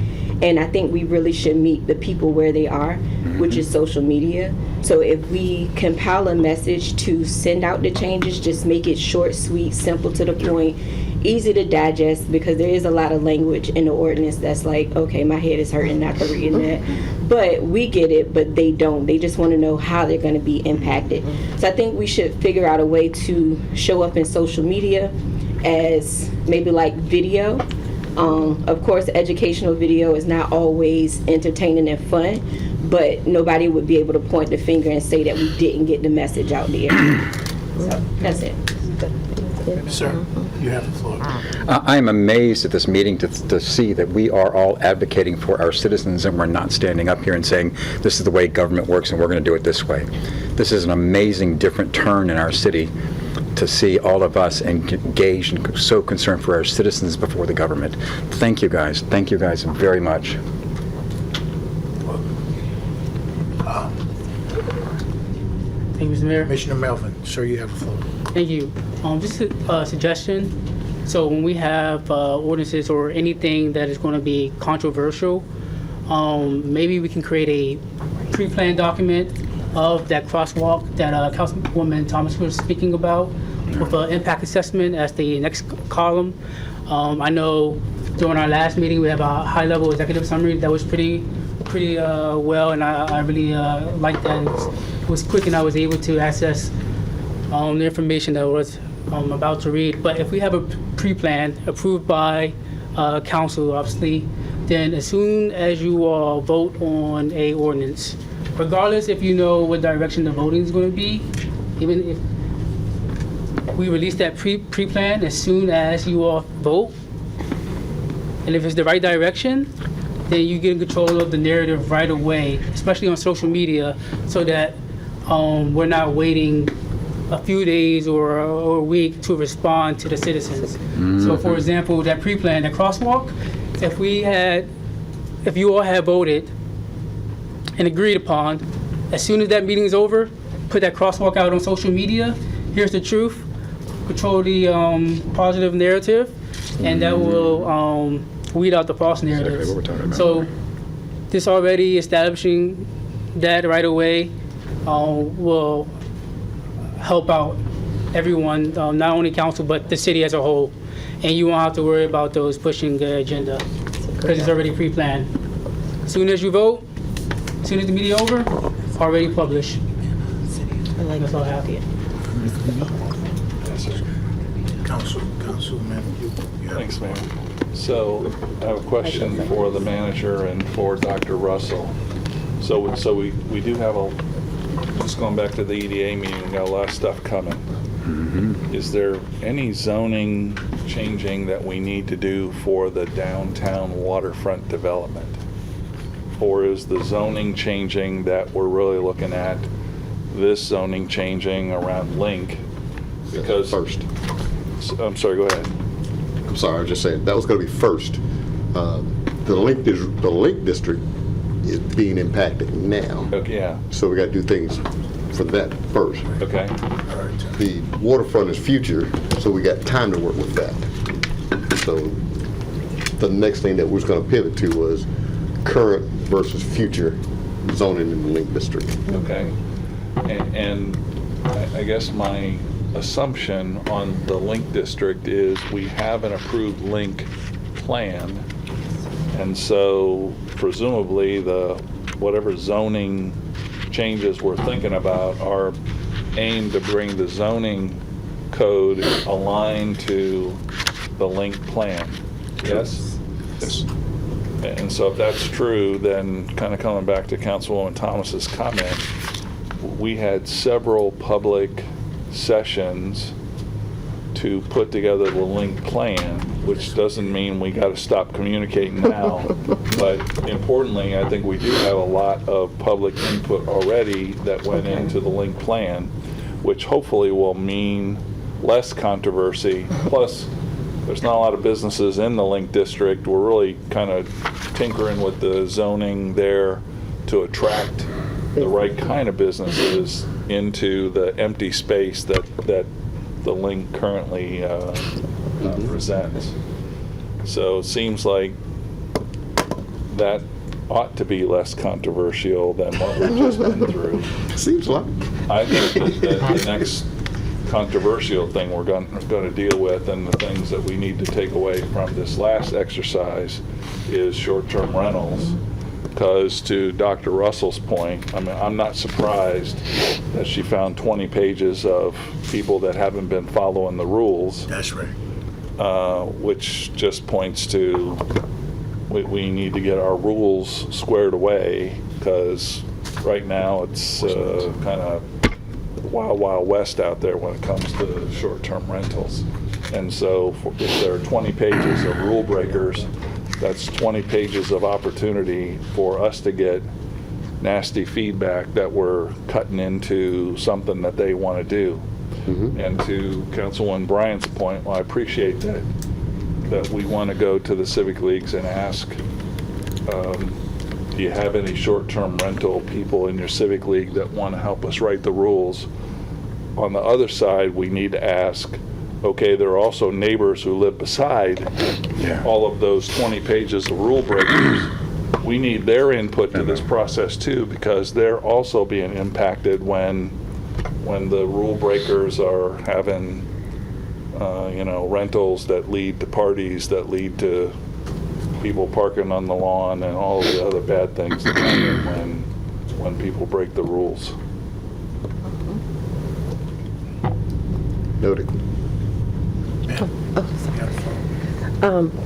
C: And I think we really should meet the people where they are, which is social media. So if we compile a message to send out the changes, just make it short, sweet, simple, to the point, easy to digest, because there is a lot of language in the ordinance that's like, okay, my head is hurting after reading that. But we get it, but they don't. They just want to know how they're going to be impacted. So I think we should figure out a way to show up in social media as maybe like video. Of course, educational video is not always entertaining and fun, but nobody would be able to point the finger and say that we didn't get the message out there. So that's it.
A: Sir, you have the floor.
K: I am amazed at this meeting to see that we are all advocating for our citizens, and we're not standing up here and saying this is the way government works and we're going to do it this way. This is an amazing different turn in our city to see all of us engaged and so concerned for our citizens before the government. Thank you guys. Thank you guys very much.
L: Thank you, Mr. Mayor.
A: Commissioner Melvin, sir, you have the floor.
L: Thank you. Just a suggestion. So when we have ordinances or anything that is going to be controversial, maybe we can create a pre-planned document of that crosswalk that Councilwoman Thomas was speaking about, with an impact assessment as the next column. I know during our last meeting we have a high-level executive summary that was pretty well, and I really liked that. It was quick, and I was able to access the information that I was about to read. But if we have a pre-plan approved by council, obviously, then as soon as you all vote on a ordinance, regardless if you know what direction the voting is going to be, even if we release that pre-plan as soon as you all vote, and if it's the right direction, then you get in control of the narrative right away, especially on social media, so that we're not waiting a few days or a week to respond to the citizens. So for example, that pre-plan, that crosswalk, if we had if you all have voted and agreed upon, as soon as that meeting is over, put that crosswalk out on social media. Here's the truth. Control the positive narrative, and that will weed out the false narratives.
K: Exactly what we're talking about.
L: So this already establishing that right away will help out everyone, not only council, but the city as a whole. And you won't have to worry about those pushing the agenda because it's already pre-planned. As soon as you vote, as soon as the meeting over, already published. That's all I have.
A: Councilman, you have
H: Thanks, Mayor. So I have a question for the manager and for Dr. Russell. So we do have just going back to the EDA meeting, we got a lot of stuff coming. Is there any zoning changing that we need to do for the downtown waterfront development? Or is the zoning changing that we're really looking at, this zoning changing around Link? Because
E: First.
H: I'm sorry, go ahead.
E: I'm sorry, I was just saying, that was going to be first. The Link District is being impacted now.
H: Okay, yeah,
E: So we got to do things for that first.
H: okay.
E: The waterfront is future, so we got time to work with that. So the next thing that we was going to pivot to was current versus future zoning in the Link District.
H: Okay. And I guess my assumption on the Link District is we have an approved Link plan. And so presumably whatever zoning changes we're thinking about are aimed to bring the zoning code aligned to the Link plan. Yes?
E: Yes.
H: And so if that's true, then kind of coming back to Councilwoman Thomas's comment, we had several public sessions to put together the Link plan, which doesn't mean we got to stop communicating now. But importantly, I think we do have a lot of public input already that went into the Link plan, which hopefully will mean less controversy. Plus, there's not a lot of businesses in the Link District. We're really kind of tinkering with the zoning there to attract the right kind of businesses into the empty space that the Link currently presents. So it seems like that ought to be less controversial than what we've just been through.
E: Seems like.
H: I think that the next controversial thing we're going to deal with, and the things that we need to take away from this last exercise, is short-term rentals. Because to Dr. Russell's point, I mean, I'm not surprised that she found 20 pages of people that haven't been following the rules.
A: That's right.
H: Which just points to we need to get our rules squared away, because right now it's kind of wild, wild west out there when it comes to short-term rentals. And so if there are 20 pages of rule breakers, that's 20 pages of opportunity for us to get nasty feedback that we're cutting into something that they want to do. And to Councilwoman Bryant's point, well, I appreciate that we want to go to the civic leagues and ask, do you have any short-term rental people in your civic league that want to help us write the rules? On the other side, we need to ask, okay, there are also neighbors who live beside all of those 20 pages of rule breakers. We need their input to this process too, because they're also being impacted when the rule breakers are having, rentals that lead to parties, that lead to people parking on the lawn, and all of the other bad things that happen when people break the rules.
E: Noted.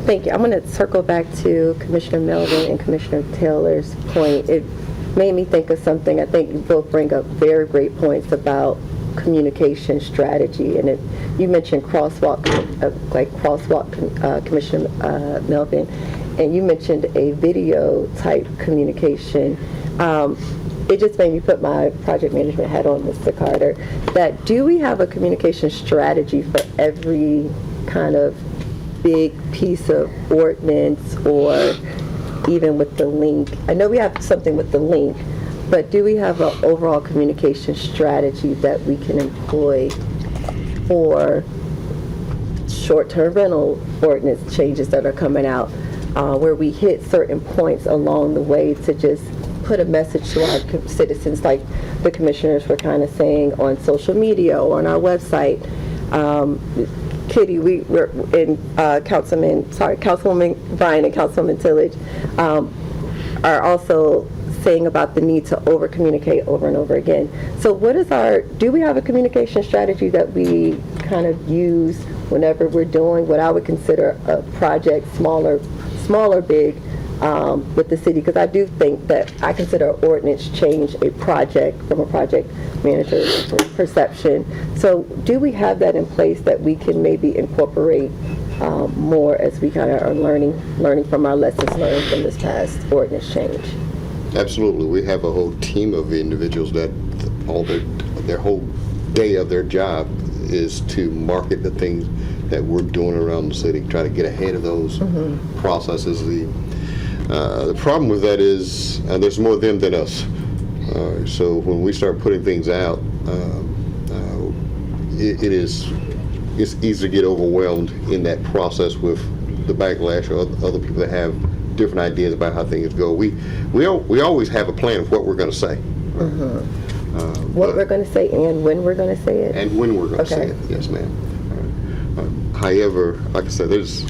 C: Thank you. I'm going to circle back to Commissioner Melvin and Commissioner Taylor's point. It made me think of something. I think you both bring up very great points about communication strategy. And you mentioned crosswalk, Commissioner Melvin, and you mentioned a video type communication. It just made me put my project management hat on, Mr. Carter, that do we have a communication strategy for every kind of big piece of ordinance or even with the link? I know we have something with the link, but do we have an overall communication strategy that we can employ for short-term rental ordinance changes that are coming out, where we hit certain points along the way to just put a message to our citizens, like the commissioners were kind of saying on social media or on our website? Kitty, we're in Councilwoman Bryan and Councilwoman Tillage are also saying about the need to over-communicate over and over again. So do we have a communication strategy that we kind of use whenever we're doing what I would consider a project, small or big, with the city? Because I do think that I consider ordinance change a project from a project manager's perception. So do we have that in place that we can maybe incorporate more as we kind of are learning from our lessons learned from this past ordinance change?
E: Absolutely. We have a whole team of individuals that all their whole day of their job is to market the things that we're doing around the city, try to get ahead of those processes. The problem with that is there's more of them than us. So when we start putting things out, it's easy to get overwhelmed in that process with the backlash or other people that have different ideas about how things go. We always have a plan of what we're going to say.
C: What we're going to say and when we're going to say it?
E: And when we're going to say it, yes, ma'am. However, like I said, there's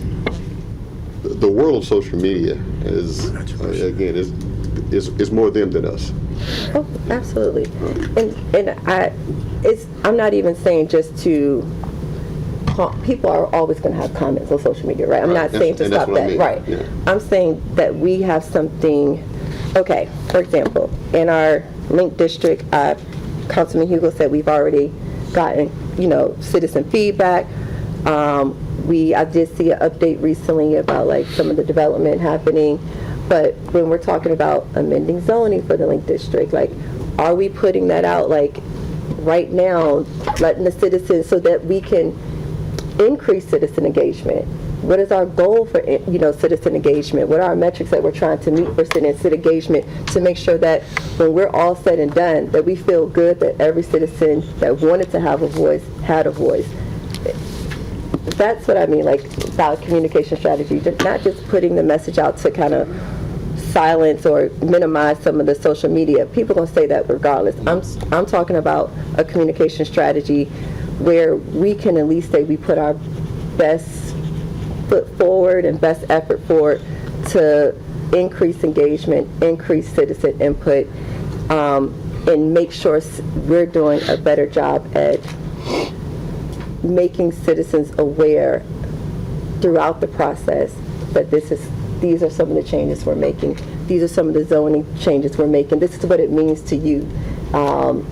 E: the world of social media is again is more them than us.
C: Oh, absolutely. And I'm not even saying just to. People are always going to have comments on social media, right? I'm not saying to stop that, I mean. Right? Yeah. I'm saying that we have something. Okay, for example, in our Link District, Councilman Hugo said we've already gotten, citizen feedback. I did see an update recently about like some of the development happening, but when we're talking about amending zoning for the Link District, like, are we putting that out like right now, letting the citizens so that we can increase citizen engagement? What is our goal for citizen engagement? What are our metrics that we're trying to meet for citizen engagement to make sure that when we're all said and done, that we feel good that every citizen that wanted to have a voice had a voice? That's what I mean, like, about communication strategy, not just putting the message out to kind of silence or minimize some of the social media. People are going to say that regardless. I'm talking about a communication strategy where we can at least say we put our best foot forward and best effort forward to increase engagement, increase citizen input, and make sure we're doing a better job at making citizens aware throughout the process that these are some of the changes we're making. These are some of the zoning changes we're making. This is what it means to you.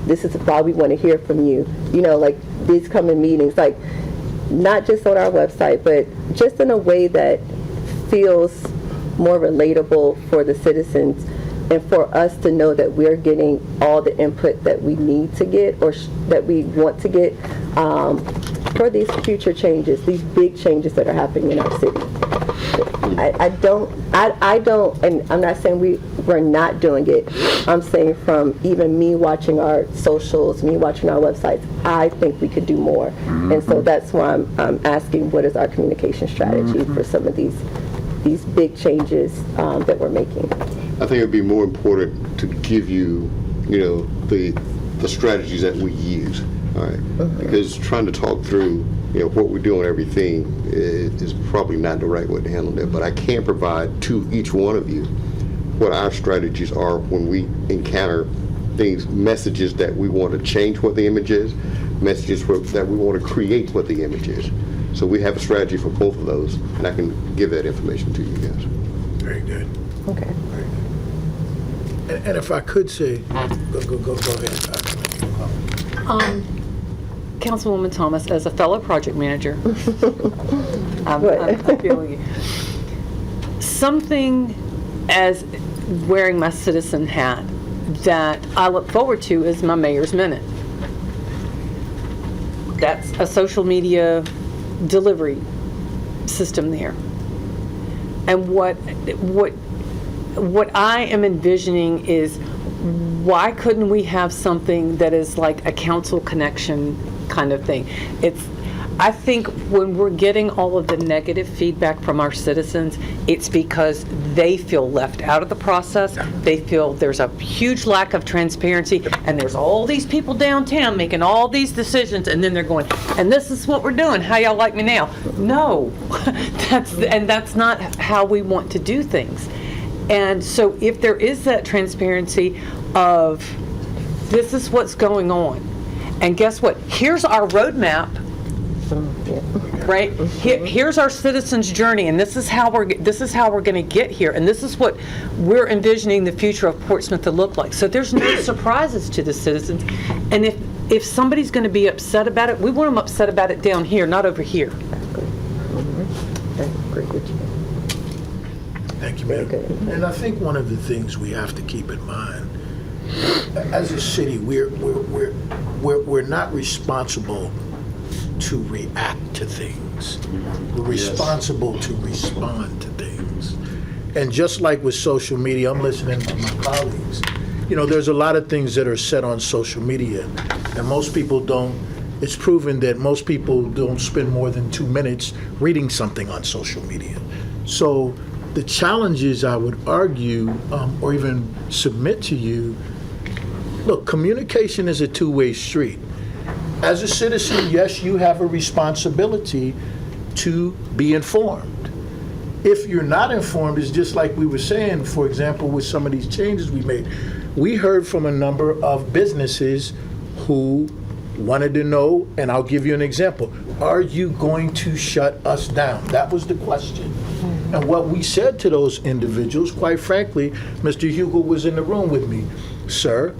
C: This is why we want to hear from you. Like these coming meetings, like not just on our website, but just in a way that feels more relatable for the citizens and for us to know that we're getting all the input that we need to get or that we want to get for these future changes, these big changes that are happening in our city. I don't, and I'm not saying we're not doing it. I'm saying from even me watching our socials, me watching our websites, I think we could do more. And so that's why I'm asking, what is our communication strategy for some of these big changes that we're making?
E: I think it would be more important to give you, the strategies that we use. All right, because trying to talk through, what we do on everything is probably not the right way to handle that. But I can provide to each one of you what our strategies are when we encounter things, messages that we want to change what the image is, messages that we want to create what the image is. So we have a strategy for both of those, and I can give that information to you guys.
A: Very good.
C: Okay.
A: Very good. And if I could say, go ahead.
M: Councilwoman Thomas, as a fellow project manager, I feel you. Something as wearing my citizen hat that I look forward to is my mayor's minute. That's a social media delivery system there. And what what I am envisioning is, why couldn't we have something that is like a council connection kind of thing? I think when we're getting all of the negative feedback from our citizens, it's because they feel left out of the process. They feel there's a huge lack of transparency, and there's all these people downtown making all these decisions, and then they're going, and this is what we're doing. How y'all like me now? No, that's not how we want to do things. And so if there is that transparency of, this is what's going on, and guess what? Here's our roadmap. Right? Here's our citizens' journey, and this is how we're going to get here, and this is what we're envisioning the future of Portsmouth to look like. So there's no surprises to the citizens, and if somebody's going to be upset about it, we want them upset about it down here, not over here.
C: I agree with you.
A: Thank you, ma'am. And I think one of the things we have to keep in mind, as a city, we're not responsible to react to things. We're responsible to respond to things. And just like with social media, I'm listening to my colleagues. You know, there's a lot of things that are said on social media, and most people don't. It's proven that most people don't spend more than 2 minutes reading something on social media. So the challenges, I would argue, or even submit to you, look, communication is a two-way street. As a citizen, yes, you have a responsibility to be informed. If you're not informed, it's just like we were saying, for example, with some of these changes we made. We heard from a number of businesses who wanted to know, and I'll give you an example, are you going to shut us down? That was the question. And what we said to those individuals, quite frankly, Mr. Hugo was in the room with me. Sir,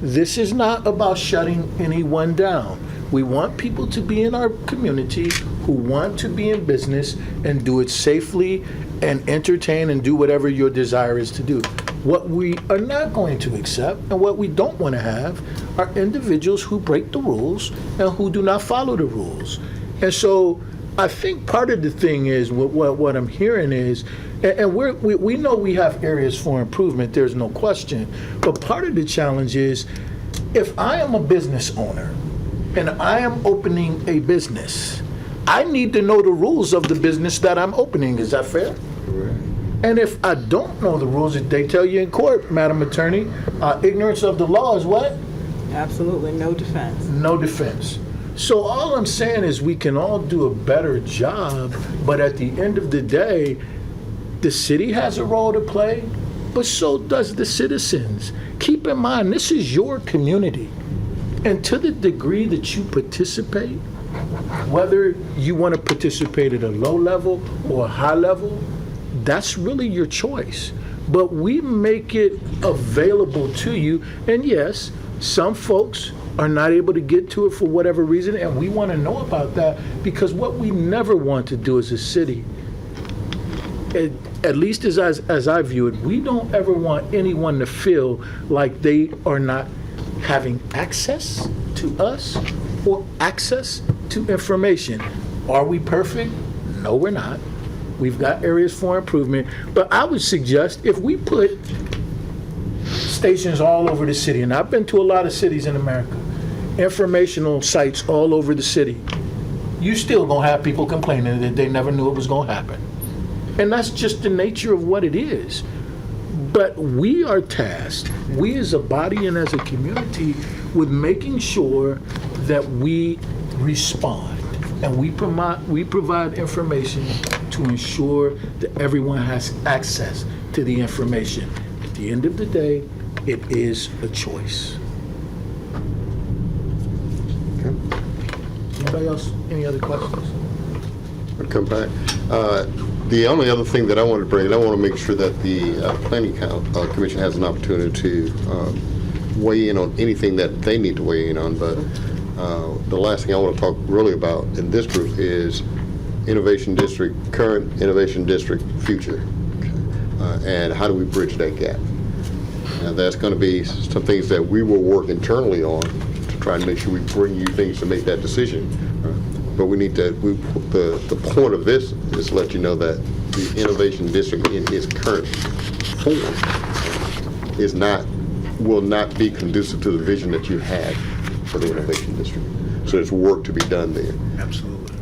A: this is not about shutting anyone down. We want people to be in our community who want to be in business and do it safely and entertain and do whatever your desire is to do. What we are not going to accept and what we don't want to have are individuals who break the rules and who do not follow the rules. And so I think part of the thing is what I'm hearing is, and we know we have areas for improvement, there's no question, but part of the challenge is, if I am a business owner and I am opening a business, I need to know the rules of the business that I'm opening. Is that fair? Correct. And if I don't know the rules, they tell you in court, Madam Attorney, ignorance of the law is what?
F: Absolutely, no defense.
A: No defense. So all I'm saying is we can all do a better job, but at the end of the day, the city has a role to play, but so does the citizens. Keep in mind, this is your community. And to the degree that you participate, whether you want to participate at a low level or a high level, that's really your choice. But we make it available to you. And yes, some folks are not able to get to it for whatever reason, and we want to know about that, because what we never want to do as a city, at least as I view it, we don't ever want anyone to feel like they are not having access to us or access to information. Are we perfect? No, we're not. We've got areas for improvement, but I would suggest if we put stations all over the city, and I've been to a lot of cities in America, informational sites all over the city, you still gonna have people complaining that they never knew it was gonna happen. And that's just the nature of what it is. But we are tasked, we as a body and as a community, with making sure that we respond and we provide information to ensure that everyone has access to the information. At the end of the day, it is a choice. Anybody else, any other questions?
E: I'll come back. The only other thing that I want to bring, and I want to make sure that the Planning Commission has an opportunity to weigh in on anything that they need to weigh in on, but the last thing I want to talk really about in this group is Innovation District, current Innovation District, future. And how do we bridge that gap? And that's going to be some things that we will work internally on to try and make sure we bring you things to make that decision. But we need to, the point of this is to let you know that the Innovation District in its current form will not be conducive to the vision that you had for the Innovation District. So there's work to be done there.
A: Absolutely.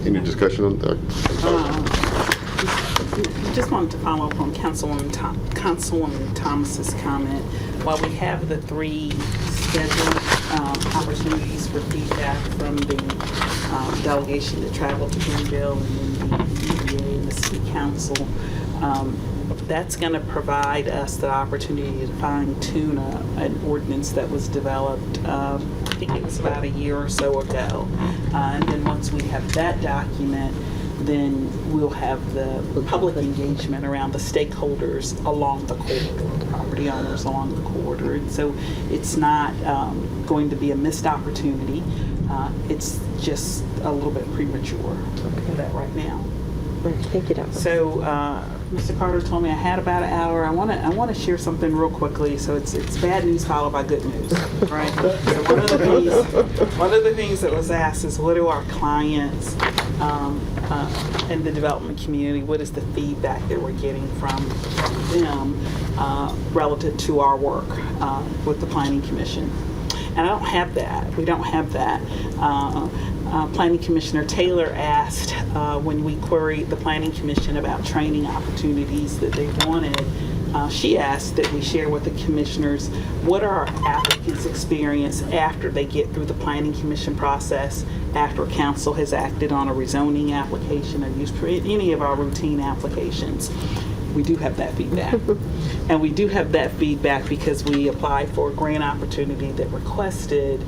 E: Any discussion on that?
G: Just wanted to follow up on Councilwoman Thomas's comment. While we have the 3 scheduled opportunities for feedback from the delegation that traveled to Greenville and then the EDA and the City Council, that's going to provide us the opportunity to fine-tune an ordinance that was developed, I think it was about a year or so ago. And then once we have that document, then we'll have the public engagement around the stakeholders along the corridor, the property owners along the corridor. And so it's not going to be a missed opportunity. It's just a little bit premature for that right now.
C: Thank you, Dr.
G: So, Mr. Carter told me I had about an hour. I want to share something real quickly. So it's bad news followed by good news, right? So one of the things that was asked is, what do our clients in the development community? What is the feedback that we're getting from them relative to our work with the Planning Commission? And I don't have that. We don't have that. Planning Commissioner Taylor asked when we queried the Planning Commission about training opportunities that they wanted. She asked that we share with the commissioners what are our applicants' experience after they get through the Planning Commission process, after council has acted on a rezoning application or use any of our routine applications. We do have that feedback. And we do have that feedback because we applied for a grant opportunity that requested,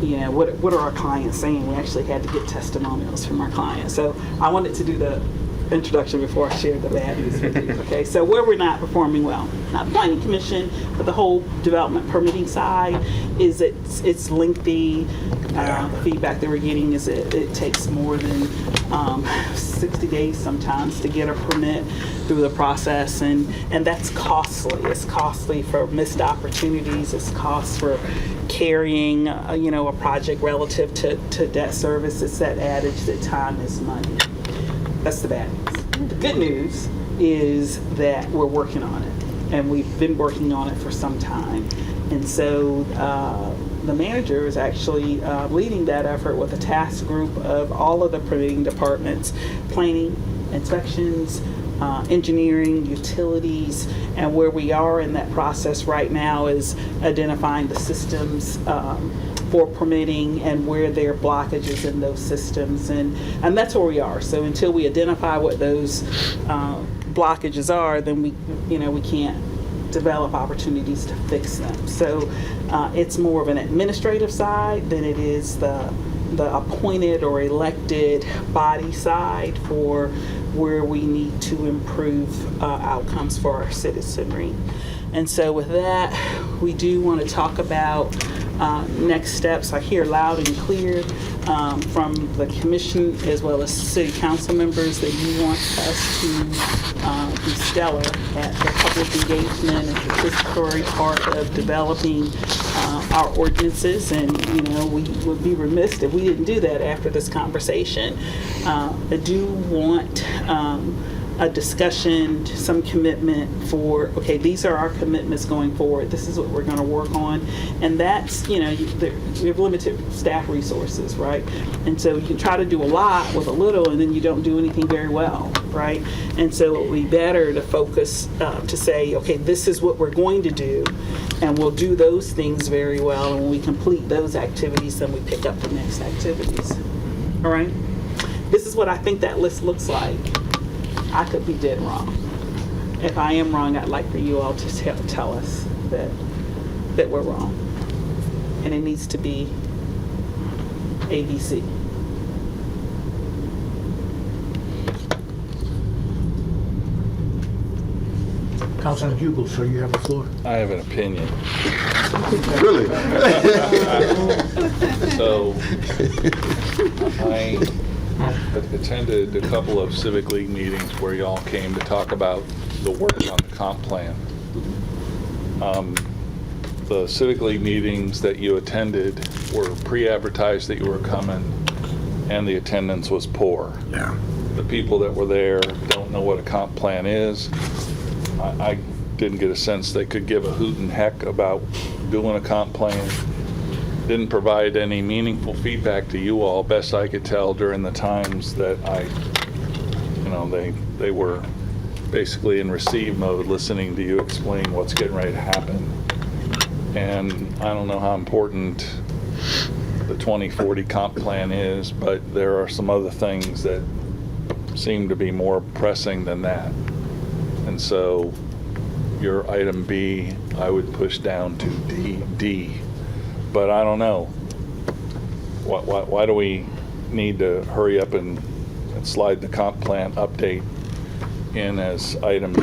G: what are our clients saying? We actually had to get testimonials from our clients. So I wanted to do the introduction before I share the bad news with you. Okay, so where we're not performing well, not the Planning Commission, but the whole development permitting side, is it's lengthy. The feedback that we're getting is it takes more than 60 days sometimes to get a permit through the process, and that's costly. It's costly for missed opportunities. It's cost for carrying a project relative to debt service. It's that adage that time is money. That's the bad news. The good news is that we're working on it, and we've been working on it for some time. And so the manager is actually leading that effort with a task group of all of the permitting departments, planning, inspections, engineering, utilities, and where we are in that process right now is identifying the systems for permitting and where there are blockages in those systems, and that's where we are. So until we identify what those blockages are, then we can't develop opportunities to fix them. So it's more of an administrative side than it is the appointed or elected body side for where we need to improve outcomes for our citizenry. And so with that, we do want to talk about next steps. I hear loud and clear from the commission as well as city council members that you want us to be stellar at the public engagement and participatory part of developing our ordinances, and we would be remiss if we didn't do that after this conversation. I do want a discussion, some commitment for, okay, these are our commitments going forward. This is what we're going to work on. And that's, we have limited staff resources, right? And so you can try to do a lot with a little, and then you don't do anything very well, right? And so it would be better to focus to say, okay, this is what we're going to do, and we'll do those things very well. And when we complete those activities, then we pick up the next activities. All right? This is what I think that list looks like. I could be dead wrong. If I am wrong, I'd like for you all to tell us that we're wrong. And it needs to be ABC.
A: Councilman Hugel, sir, you have the floor.
H: I have an opinion.
E: Really?
H: So, I attended a couple of Civic League meetings where y'all came to talk about the work on the comp plan. The Civic League meetings that you attended were pre-advertised that you were coming. and the attendance was poor.
K: Yeah.
H: The people that were there don't know what a comp plan is. I didn't get a sense they could give a hoot and heck about doing a comp plan. Didn't provide any meaningful feedback to you all, best I could tell, during the times that they were basically in receive mode, listening to you explain what's getting ready to happen. And I don't know how important the 2040 comp plan is, but there are some other things that seem to be more pressing than that. And so your item B, I would push down to D. But I don't know. Why do we need to hurry up and slide the comp plan update in as item B?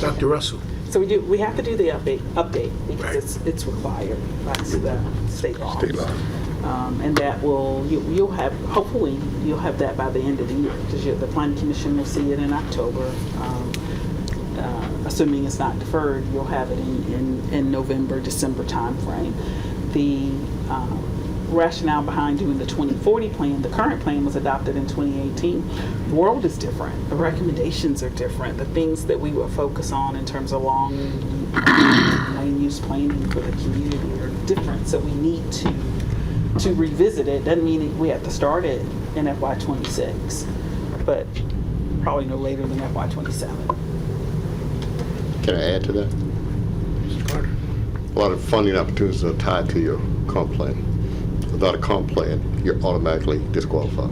A: Dr. Russell.
G: So we have to do the update because it's required by the state law. And that you'll have that by the end of the year, because the Planning Commission will see it in October. Assuming it's not deferred, you'll have it in November, December timeframe. The rationale behind doing the 2040 plan, the current plan was adopted in 2018. The world is different. The recommendations are different. The things that we would focus on in terms of long land use planning for the community are different. So we need to revisit it. Doesn't mean we have to start it in FY26, but probably no later than FY27.
E: Can I add to that? A lot of funding opportunities are tied to your comp plan. Without a comp plan, you're automatically disqualified.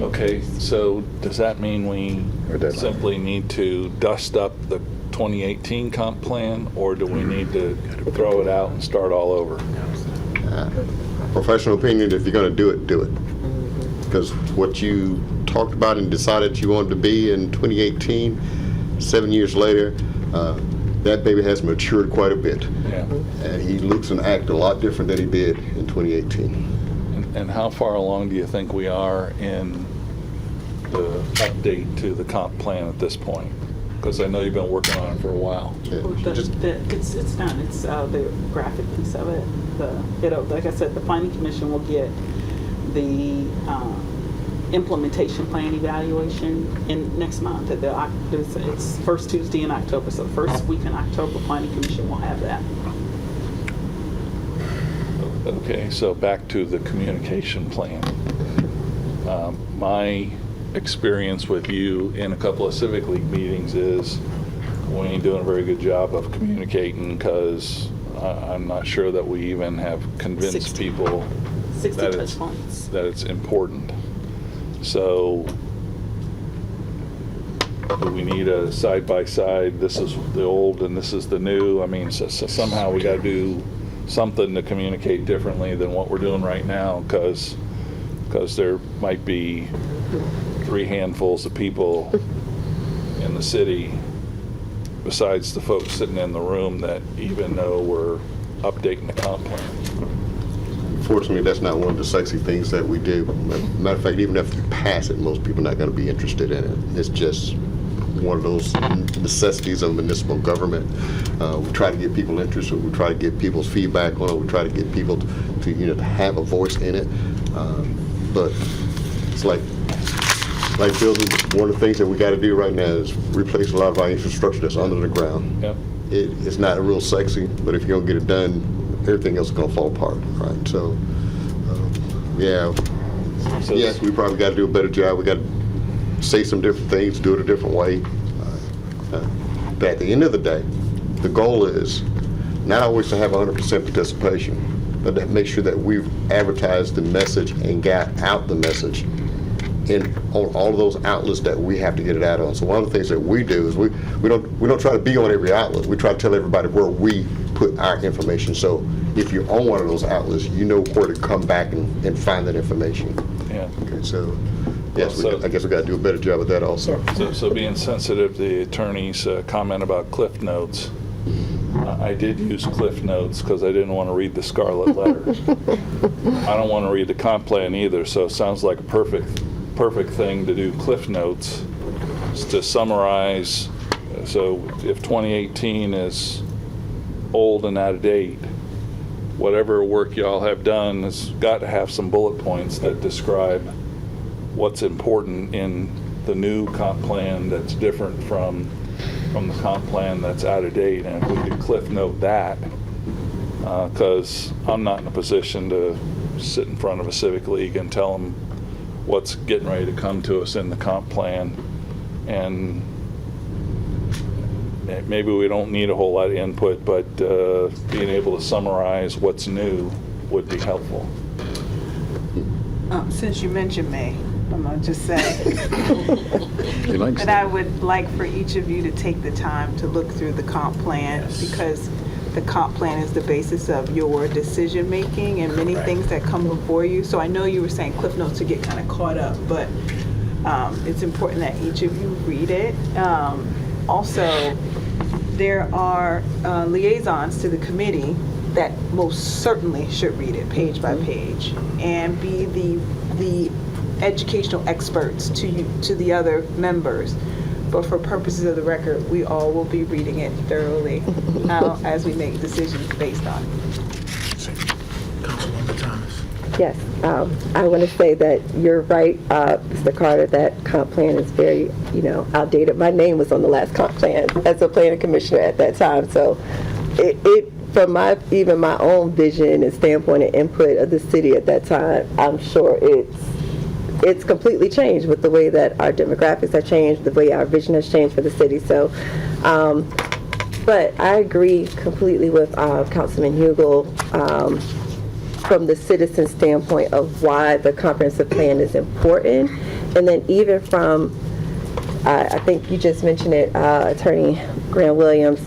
H: Okay, so does that mean we simply need to dust up the 2018 comp plan, or do we need to throw it out and start all over?
E: Professional opinion, if you're going to do it, do it. Because what you talked about and decided you wanted to be in 2018, 7 years later, that baby has matured quite a bit.
H: Yeah.
E: And he looks and acts a lot different than he did in 2018.
H: And how far along do you think we are in the update to the comp plan at this point? Because I know you've been working on it for a while.
E: Yeah.
G: It's done. It's the graphic piece of it. Like I said, the Planning Commission will get the implementation plan evaluation in next month. It's first Tuesday in October, so the first week in October, Planning Commission will have that.
H: Okay, so back to the communication plan. My experience with you in a couple of Civic League meetings is we ain't doing a very good job of communicating, because I'm not sure that we even have convinced people
G: 60
H: that
G: touch points.
H: that it's important. So do we need a side-by-side, this is the old and this is the new? I mean, so somehow we got to do something to communicate differently than what we're doing right now, because there might be 3 handfuls of people in the city, besides the folks sitting in the room, that even know we're updating the comp plan.
E: Unfortunately, that's not one of the sexy things that we do. Matter of fact, even if you pass it, most people are not going to be interested in it. It's just one of those necessities of municipal government. We try to get people interested. We try to get people's feedback on it. We try to get people to have a voice in it. But it's like building. One of the things that we got to do right now is replace a lot of our infrastructure that's under the ground.
H: Yep.
E: It's not real sexy, but if you don't get it done, everything else is going to fall apart, right? So, yes, we probably got to do a better job. We got to say some different things, do it a different way. But at the end of the day, the goal is not always to have 100% participation, but to make sure that we've advertised the message and got out the message on all of those outlets that we have to get it out on. So one of the things that we do is we don't try to be on every outlet. We try to tell everybody where we put our information. So if you're on one of those outlets, you know where to come back and find that information.
H: Yeah.
E: Okay, so yes,
H: Well,
E: I guess we got to do a better job of that also.
H: So being sensitive to the attorney's comment about Cliff Notes, I did use Cliff Notes because I didn't want to read the Scarlet Letter. I don't want to read the comp plan either, so it sounds like a perfect thing to do Cliff Notes, is to summarize. So if 2018 is old and out of date, whatever work y'all have done has got to have some bullet points that describe what's important in the new comp plan that's different from the comp plan that's out of date. And if we could cliff note that, because I'm not in a position to sit in front of a civic league and tell them what's getting ready to come to us in the comp plan. And maybe we don't need a whole lot of input, but being able to summarize what's new would be helpful.
F: Since you mentioned May, I'm going to just say
K: He likes
F: that I would like for each of you to take the time to look through the comp plan, because the comp plan is the basis of your decision-making and many things that come before you. So I know you were saying cliff notes to get kind of caught up, but it's important that each of you read it. Also, there are liaisons to the committee that most certainly should read it page by page and be the educational experts to the other members. But for purposes of the record, we all will be reading it thoroughly as we make decisions based on it.
A: Councilwoman Thomas.
C: Yes, I want to say that you're right, Mr. Carter, that comp plan is very, outdated. My name was on the last comp plan as a planning commissioner at that time, so it from even my own vision and standpoint and input of the city at that time, I'm sure it's completely changed with the way that our demographics have changed, the way our vision has changed for the city. So, but I agree completely with Councilman Hugel from the citizen standpoint of why the comprehensive plan is important. And then even from, I think you just mentioned it, Attorney Grant-Williams,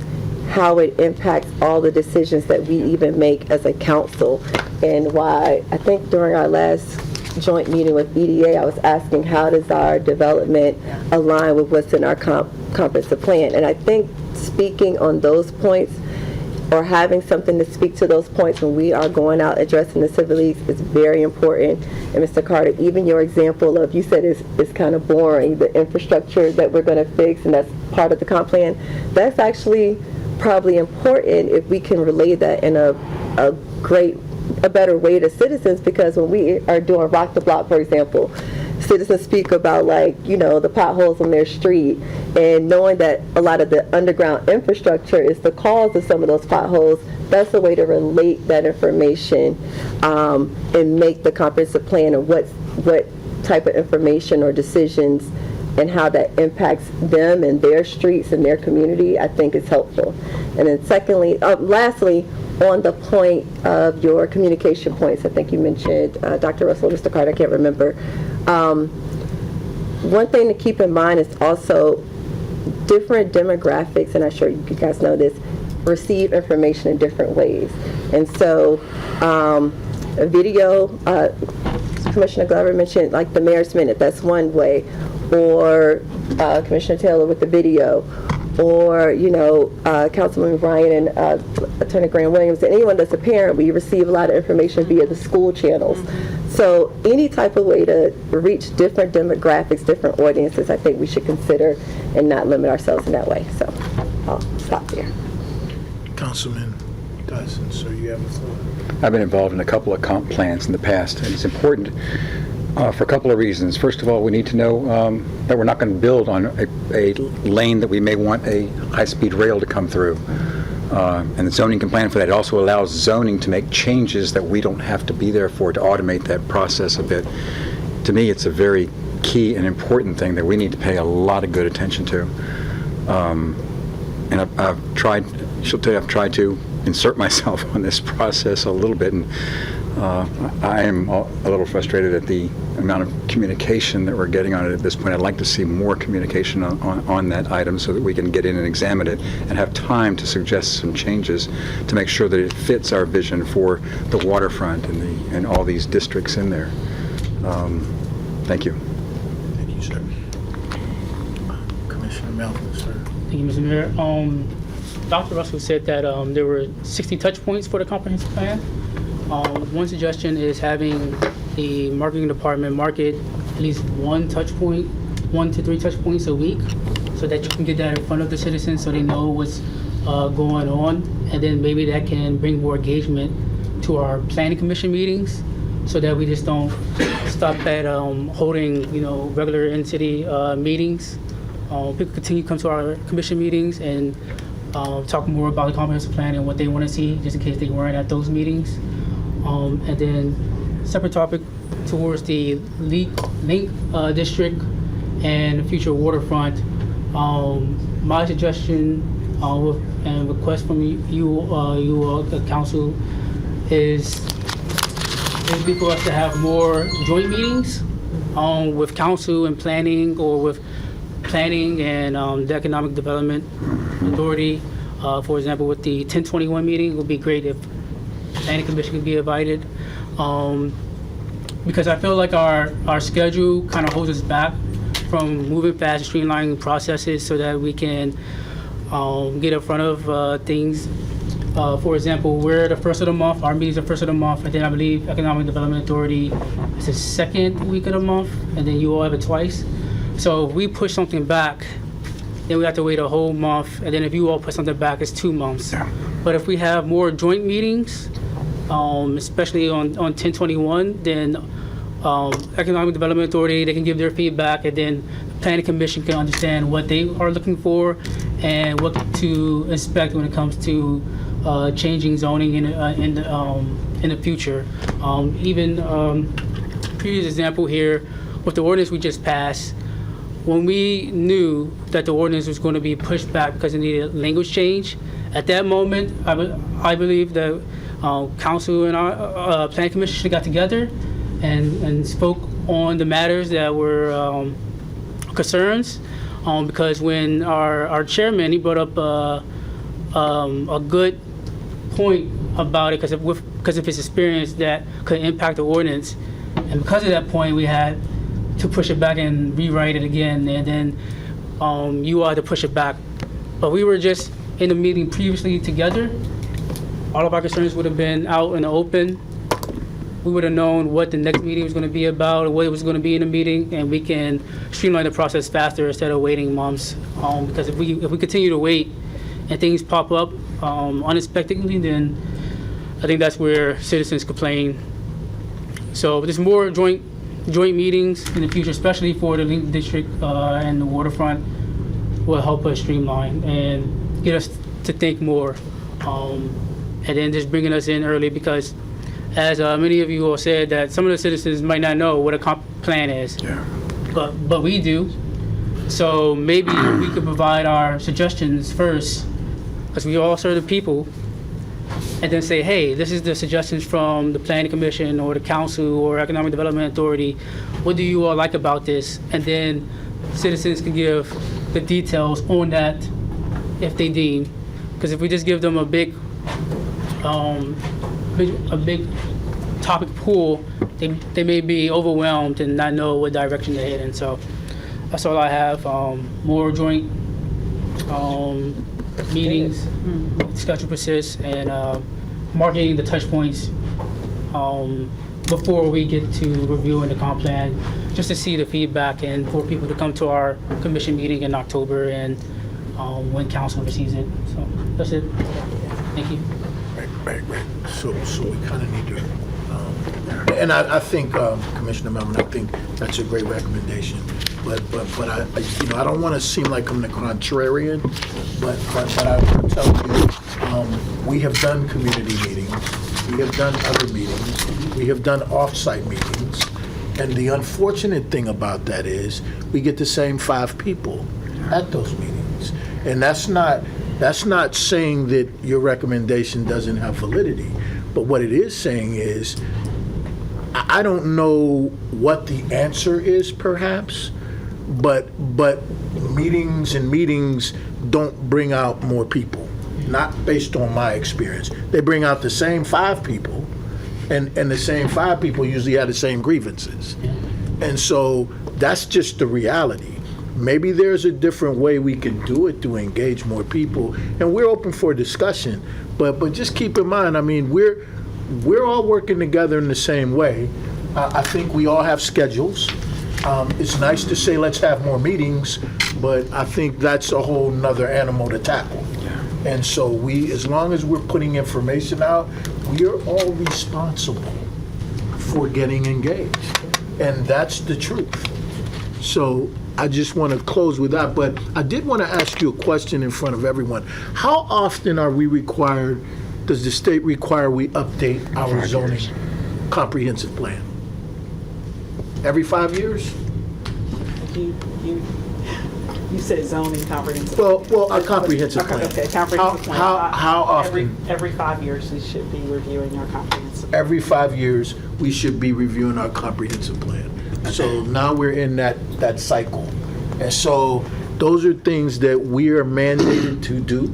C: how it impacts all the decisions that we even make as a council. And why, I think during our last joint meeting with EDA, I was asking how does our development align with what's in our comprehensive plan. And I think speaking on those points or having something to speak to those points when we are going out addressing the civil leagues is very important. And Mr. Carter, even your example of, you said it's kind of boring, the infrastructure that we're going to fix and that's part of the comp plan, that's actually probably important if we can relay that in a better way to citizens, because when we are doing Rock the Block, for example, citizens speak about the potholes on their street, and knowing that a lot of the underground infrastructure is the cause of some of those potholes, that's a way to relate that information and make the comprehensive plan of what type of information or decisions and how that impacts them and their streets and their community, I think is helpful. And then lastly, on the point of your communication points, I think you mentioned, Dr. Russell, Mr. Carter, I can't remember. One thing to keep in mind is also different demographics, and I'm sure you guys know this, receive information in different ways. And so a video, Commissioner Glover mentioned like the Mayor's Minute, that's one way, or Commissioner Taylor with the video, or Councilman Bryan and Attorney Grant-Williams, and anyone that's a parent, we receive a lot of information via the school channels. So any type of way to reach different demographics, different audiences, I think we should consider and not limit ourselves in that way. So I'll stop there.
A: Councilman Dyson, sir, you have the floor.
K: I've been involved in a couple of comp plans in the past, and it's important for a couple of reasons. First of all, we need to know that we're not going to build on a lane that we may want a high-speed rail to come through. And the zoning can plan for that. It also allows zoning to make changes that we don't have to be there for, to automate that process a bit. To me, it's a very key and important thing that we need to pay a lot of good attention to. And I've tried to insert myself on this process a little bit, and I am a little frustrated at the amount of communication that we're getting on it at this point. I'd like to see more communication on that item so that we can get in and examine it and have time to suggest some changes to make sure that it fits our vision for the waterfront and all these districts in there. Thank you.
A: Thank you, sir. Commissioner Melvin, sir.
L: Thank you, Mr. Mayor. Dr. Russell said that there were 60 touch points for the comprehensive plan. One suggestion is having the marketing department market at least 1 to 3 touch points a week, so that you can get that in front of the citizens so they know what's going on, and then maybe that can bring more engagement to our planning commission meetings, so that we just don't stop at holding, regular in-city meetings. People continue to come to our commission meetings and talk more about the comprehensive plan and what they want to see, just in case they weren't at those meetings. And then separate topic towards the Link District and the future waterfront. My suggestion and request from you, the council, is for us to have more joint meetings with council and planning, or with planning and the Economic Development Authority. For example, with the 1021 meeting, it would be great if planning commission could be invited. Because I feel like our schedule kind of holds us back from moving fast and streamlining processes so that we can get in front of things. For example, we're the first of the month, our meetings are first of the month, and then I believe Economic Development Authority is the second week of the month, and then you all have it twice. So if we push something back, then we have to wait a whole month, and then if you all put something back, it's 2 months. Yeah. But if we have more joint meetings, especially on 1021, then Economic Development Authority, they can give their feedback, and then the Planning Commission can understand what they are looking for and what to expect when it comes to changing zoning in the future. Even previous example here with the ordinance we just passed, when we knew that the ordinance was going to be pushed back because it needed language change, at that moment, I believe that council and our planning commission should have got together and spoke on the matters that were concerns. Because when our chairman, he brought up a good point about it because of his experience that could impact the ordinance, and because of that point, we had to push it back and rewrite it again, and then you all had to push it back. But we were just in the meeting previously together. All of our concerns would have been out in the open. We would have known what the next meeting was going to be about, or what it was going to be in the meeting, and we can streamline the process faster instead of waiting months. Because if we continue to wait and things pop up unexpectedly, then I think that's where citizens complain. So there's more joint meetings in the future, especially for the Link District and the waterfront, will help us streamline and get us to think more, and then just bringing us in early, because as many of you all said, that some of the citizens might not know what a comp plan is. Yeah. But we do. So maybe we could provide our suggestions first, because we all serve the people, and then say, hey, this is the suggestions from the Planning Commission or the Council or Economic Development Authority. What do you all like about this? And then citizens can give the details on that if they deem. Because if we just give them a big topic pool, they may be overwhelmed and not know what direction they're heading. So that's all I have. More joint meetings, schedule persists, and marking the touch points before we get to reviewing the comp plan, just to see the feedback and for people to come to our commission meeting in October and when council receives it. So that's it. Thank you.
A: Right. So we kind of need to, and I think, Commissioner Melvin, I think that's a great recommendation. But I don't want to seem like I'm the contrarian, but I will tell you, we have done community meetings, we have done other meetings, we have done off-site meetings, and the unfortunate thing about that is we get the same 5 people at those meetings, and that's not saying that your recommendation doesn't have validity, but what it is saying is, I don't know what the answer is, perhaps, but meetings don't bring out more people, not based on my experience. They bring out the same 5 people, and the same 5 people usually have the same grievances. And so that's just the reality. Maybe there's a different way we can do it to engage more people, and we're open for discussion, but just keep in mind, I mean, we're all working together in the same way. I think we all have schedules. It's nice to say let's have more meetings, but I think that's a whole nother animal to tackle. And so we, as long as we're putting information out, we are all responsible for getting engaged. And that's the truth. So I just want to close with that, but I did want to ask you a question in front of everyone. How often are we required, does the state require we update our zoning comprehensive plan? Every 5 years?
G: You said zoning comprehensive.
A: Well, a comprehensive plan.
G: Okay, comprehensive plan.
A: How often?
G: Every 5 years, we should be reviewing our comprehensive.
A: Every 5 years, we should be reviewing our comprehensive plan. So now we're in that cycle. And so those are things that we are mandated to do,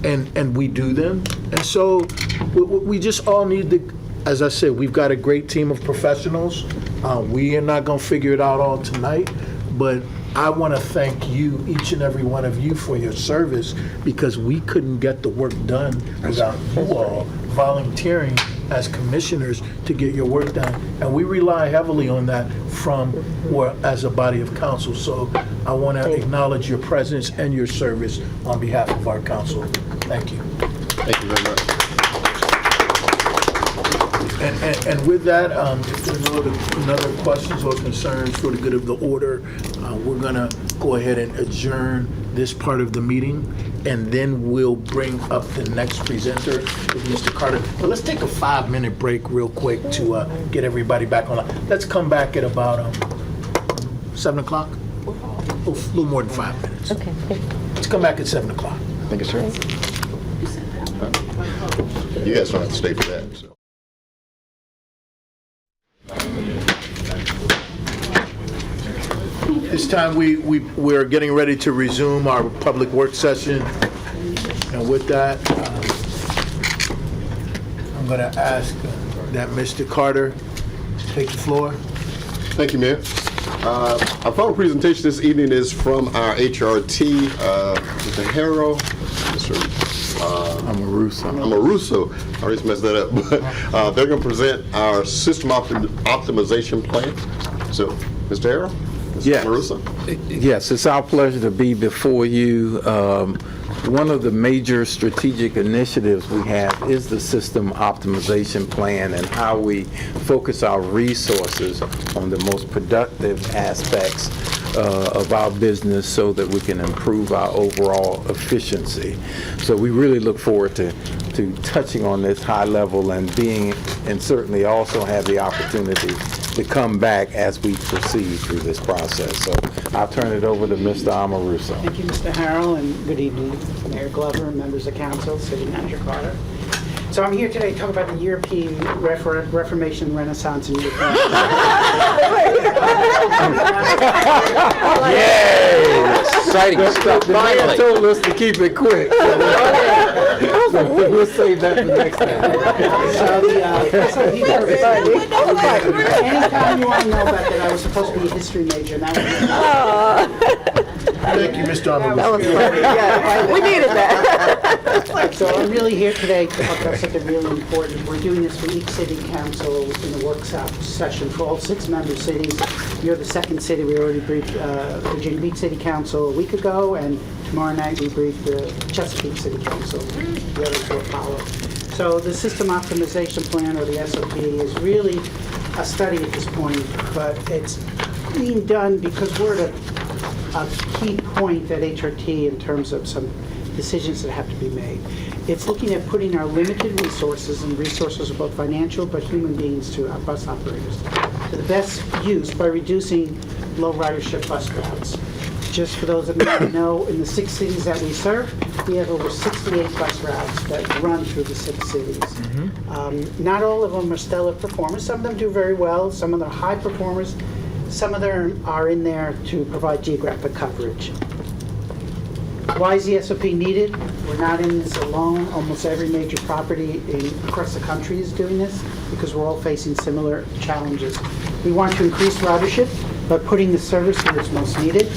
A: and we do them. And so we just all need to, as I said, we've got a great team of professionals. We are not going to figure it out all tonight, but I want to thank you, each and every one of you, for your service, because we couldn't get the work done without you all volunteering as commissioners to get your work done. And we rely heavily on that or as a body of council. So I want to acknowledge your presence and your service on behalf of our council. Thank you.
E: Thank you very much.
A: And with that, if there are no other questions or concerns for the good of the order, we're going to go ahead and adjourn this part of the meeting, and then we'll bring up the next presenter with Mr. Carter. But let's take a 5-minute break real quick to get everybody back online. Let's come back at about 7 o'clock. A little more than 5 minutes.
C: Okay.
A: Let's come back at 7 o'clock.
K: Thank you, sir.
E: You guys don't have to stay for that, so.
A: This time we're getting ready to resume our public work session. And with that, I'm going to ask that Mr. Carter take the floor.
E: Thank you, Mayor. Our final presentation this evening is from our HRT, Mr. Harrell, Mr. Amoruso. I always messed that up. But they're going to present our system optimization plan. So, Mr. Harrell?
N: Yes. Yes, it's our pleasure to be before you. One of the major strategic initiatives we have is the system optimization plan and how we focus our resources on the most productive aspects of our business so that we can improve our overall efficiency. So we really look forward to touching on this high level and certainly also have the opportunity to come back as we proceed through this process. So I'll turn it over to Mr. Amoruso.
O: Thank you, Mr. Harrell, and good evening, Mayor Glover, members of council, City Manager Carter. So I'm here today to talk about the European Reformation Renaissance in Europe.
K: Yay! Exciting stuff.
N: Maya told us to keep it quick. So we'll save that for next time.
O: Anytime you want to know about that, I was supposed to be a history major, and that was
A: Thank you, Mr. Amoruso.
C: That was funny. Yeah, we needed that.
O: So I'm really here today to talk about something really important. We're doing this for each city council in the workshop session for all 6 member cities. You're the second city. We already briefed Virginia Beach City Council a week ago, and tomorrow night we briefed the Chesapeake City Council. The others will follow. So the system optimization plan, or the SOP, is really a study at this point, but it's being done because we're at a key point at HRT in terms of some decisions that have to be made. It's looking at putting our limited resources, and resources are both financial but human beings to our bus operators, to the best use by reducing low ridership bus routes. Just for those that may know, in the 6 cities that we serve, we have over 68 bus routes that run through the 6 cities. Not all of them are stellar performers. Some of them do very well. Some of them are high performers. Some of them are in there to provide geographic coverage. Why is the SOP needed? We're not in this alone. Almost every major property across the country is doing this because we're all facing similar challenges. We want to increase ridership by putting the service where it's most needed.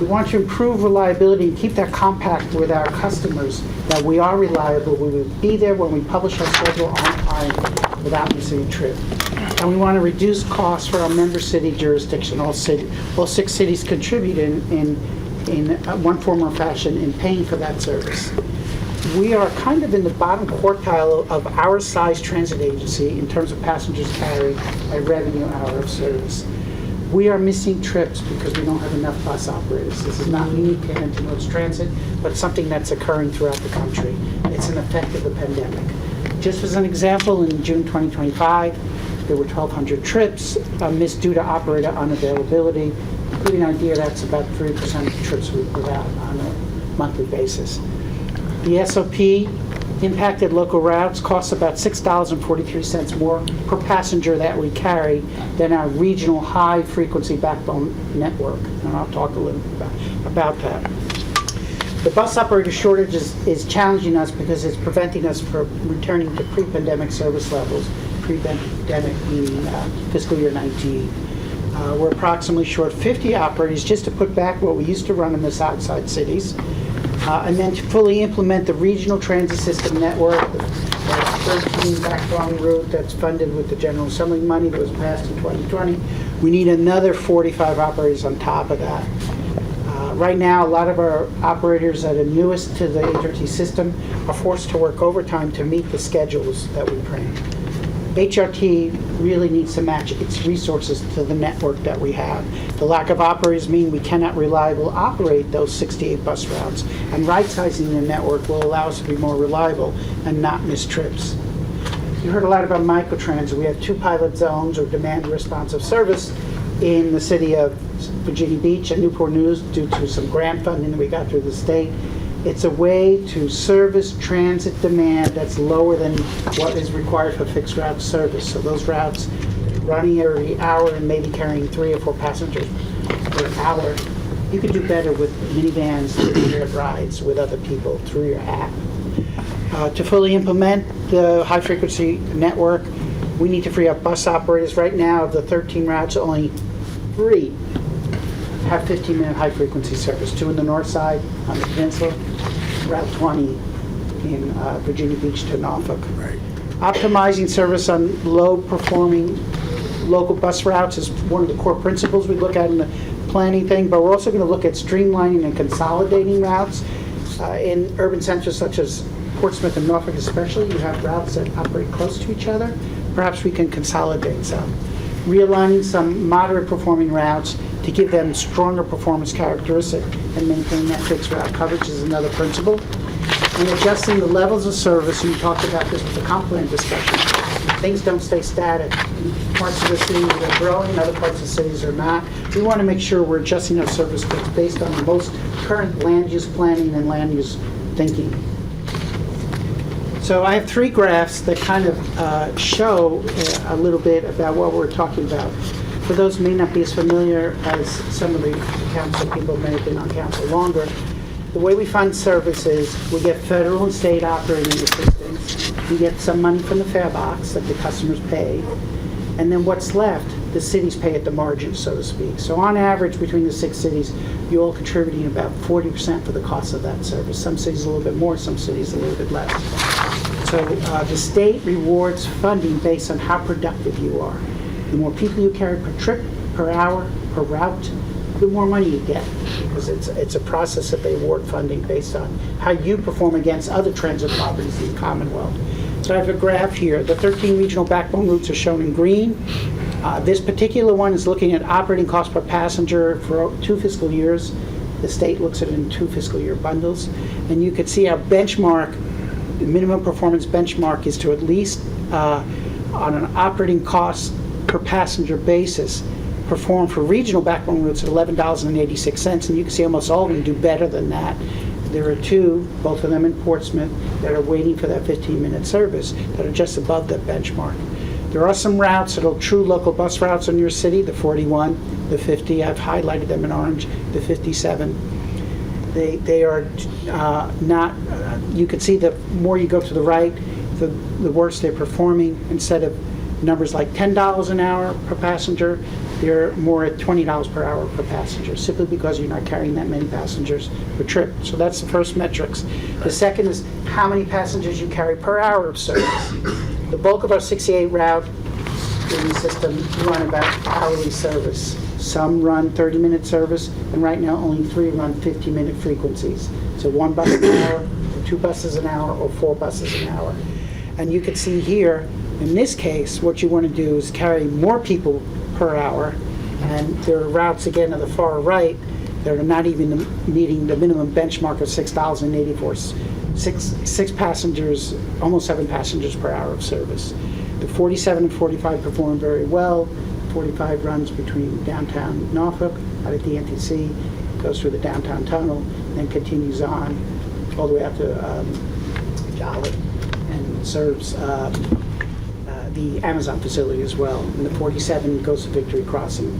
O: We want to improve reliability and keep that compact with our customers, that we are reliable. We will be there when we publish our schedule on time without missing a trip. And we want to reduce costs for our member city jurisdiction. All 6 cities contribute in one form or fashion in paying for that service. we are kind of in the bottom quartile of our size transit agency in terms of passengers carried by revenue hour of service. We are missing trips because we don't have enough bus operators. This is not unique to Hampton Roads Transit, but something that's occurring throughout the country. It's an effect of the pandemic. Just as an example, in June 2025, there were 1,200 trips missed due to operator unavailability. To give you an idea, that's about 3% of the trips we put out on a monthly basis. The SOP impacted local routes costs about $6.43 more per passenger that we carry than our regional high-frequency backbone network, and I'll talk a little bit about that. The bus operator shortage is challenging us because it's preventing us from returning to pre-pandemic service levels, pre-pandemic meaning fiscal year 19. We're approximately short 50 operators just to put back what we used to run in the outside cities. And then to fully implement the regional transit system network, the 13 backbone route that's funded with the General Assembly money that was passed in 2020, we need another 45 operators on top of that. Right now, a lot of our operators that are newest to the HRT system are forced to work overtime to meet the schedules that we print. HRT really needs to match its resources to the network that we have. The lack of operators mean we cannot reliably operate those 68 bus routes, and right-sizing the network will allow us to be more reliable and not miss trips. You heard a lot about microtransit. We have 2 pilot zones or demand responsive service in the city of Virginia Beach and Newport News due to some grant funding that we got through the state. It's a way to service transit demand that's lower than what is required for fixed route service. So those routes running every hour and maybe carrying 3 or 4 passengers per hour, you could do better with minivans and shared rides with other people through your app. To fully implement the high-frequency network, we need to free up bus operators. Right now, of the 13 routes, only 3 have 15-minute high-frequency service. 2 in the north side on the peninsula, Route 20 in Virginia Beach to Norfolk. Right. Optimizing service on low-performing local bus routes is one of the core principles we look at in the planning thing, but we're also going to look at streamlining and consolidating routes. In urban centers such as Portsmouth and Norfolk especially, you have routes that operate close to each other. Perhaps we can consolidate some. Realigning some moderate performing routes to give them stronger performance characteristic and maintain that fixed route coverage is another principle. And adjusting the levels of service, and you talked about this with the comp plan discussion, things don't stay static. Parts of the city are growing, other parts of the cities are not. We want to make sure we're adjusting our service based on the most current land use planning and land use thinking. So I have 3 graphs that kind of show a little bit about what we're talking about. For those who may not be as familiar as some of the council people may have been on council longer, the way we fund services, we get federal and state operating assistance. We get some money from the fare box that the customers pay. And then what's left, the cities pay at the margin, so to speak. So on average, between the 6 cities, you're all contributing about 40% for the cost of that service. Some cities a little bit more, some cities a little bit less. So the state rewards funding based on how productive you are. The more people you carry per trip, per hour, per route, the more money you get, because it's a process that they award funding based on how you perform against other transit properties in the Commonwealth. So I have a graph here. The 13 regional backbone routes are shown in green. This particular one is looking at operating cost per passenger for 2 fiscal years. The state looks at it in 2 fiscal year bundles. And you can see our benchmark, the minimum performance benchmark is to at least, on an operating cost per passenger basis, perform for regional backbone routes at $11.86, and you can see almost all of them do better than that. There are 2, both of them in Portsmouth, that are waiting for that 15-minute service that are just above that benchmark. There are some routes that are true local bus routes in your city, the 41, the 50, I've highlighted them in orange, the 57. They are not, you can see the more you go to the right, the worse they're performing. Instead of numbers like $10 an hour per passenger, they're more at $20 per hour per passenger, simply because you're not carrying that many passengers per trip. So that's the first metrics. The second is how many passengers you carry per hour of service. The bulk of our 68 route in the system run about hourly service. Some run 30-minute service, and right now only 3 run 50-minute frequencies. So 1 bus an hour, 2 buses an hour or 4 buses an hour. And you can see here, in this case, what you want to do is carry more people per hour. And there are routes, again, on the far right that are not even meeting the minimum benchmark of $6,084, 6 passengers, almost 7 passengers per hour of service. The 47 and 45 perform very well. 45 runs between downtown Norfolk out at the NTC, goes through the downtown tunnel, and continues on all the way out to Joliet and serves the Amazon facility as well. And the 47 goes to Victory Crossing.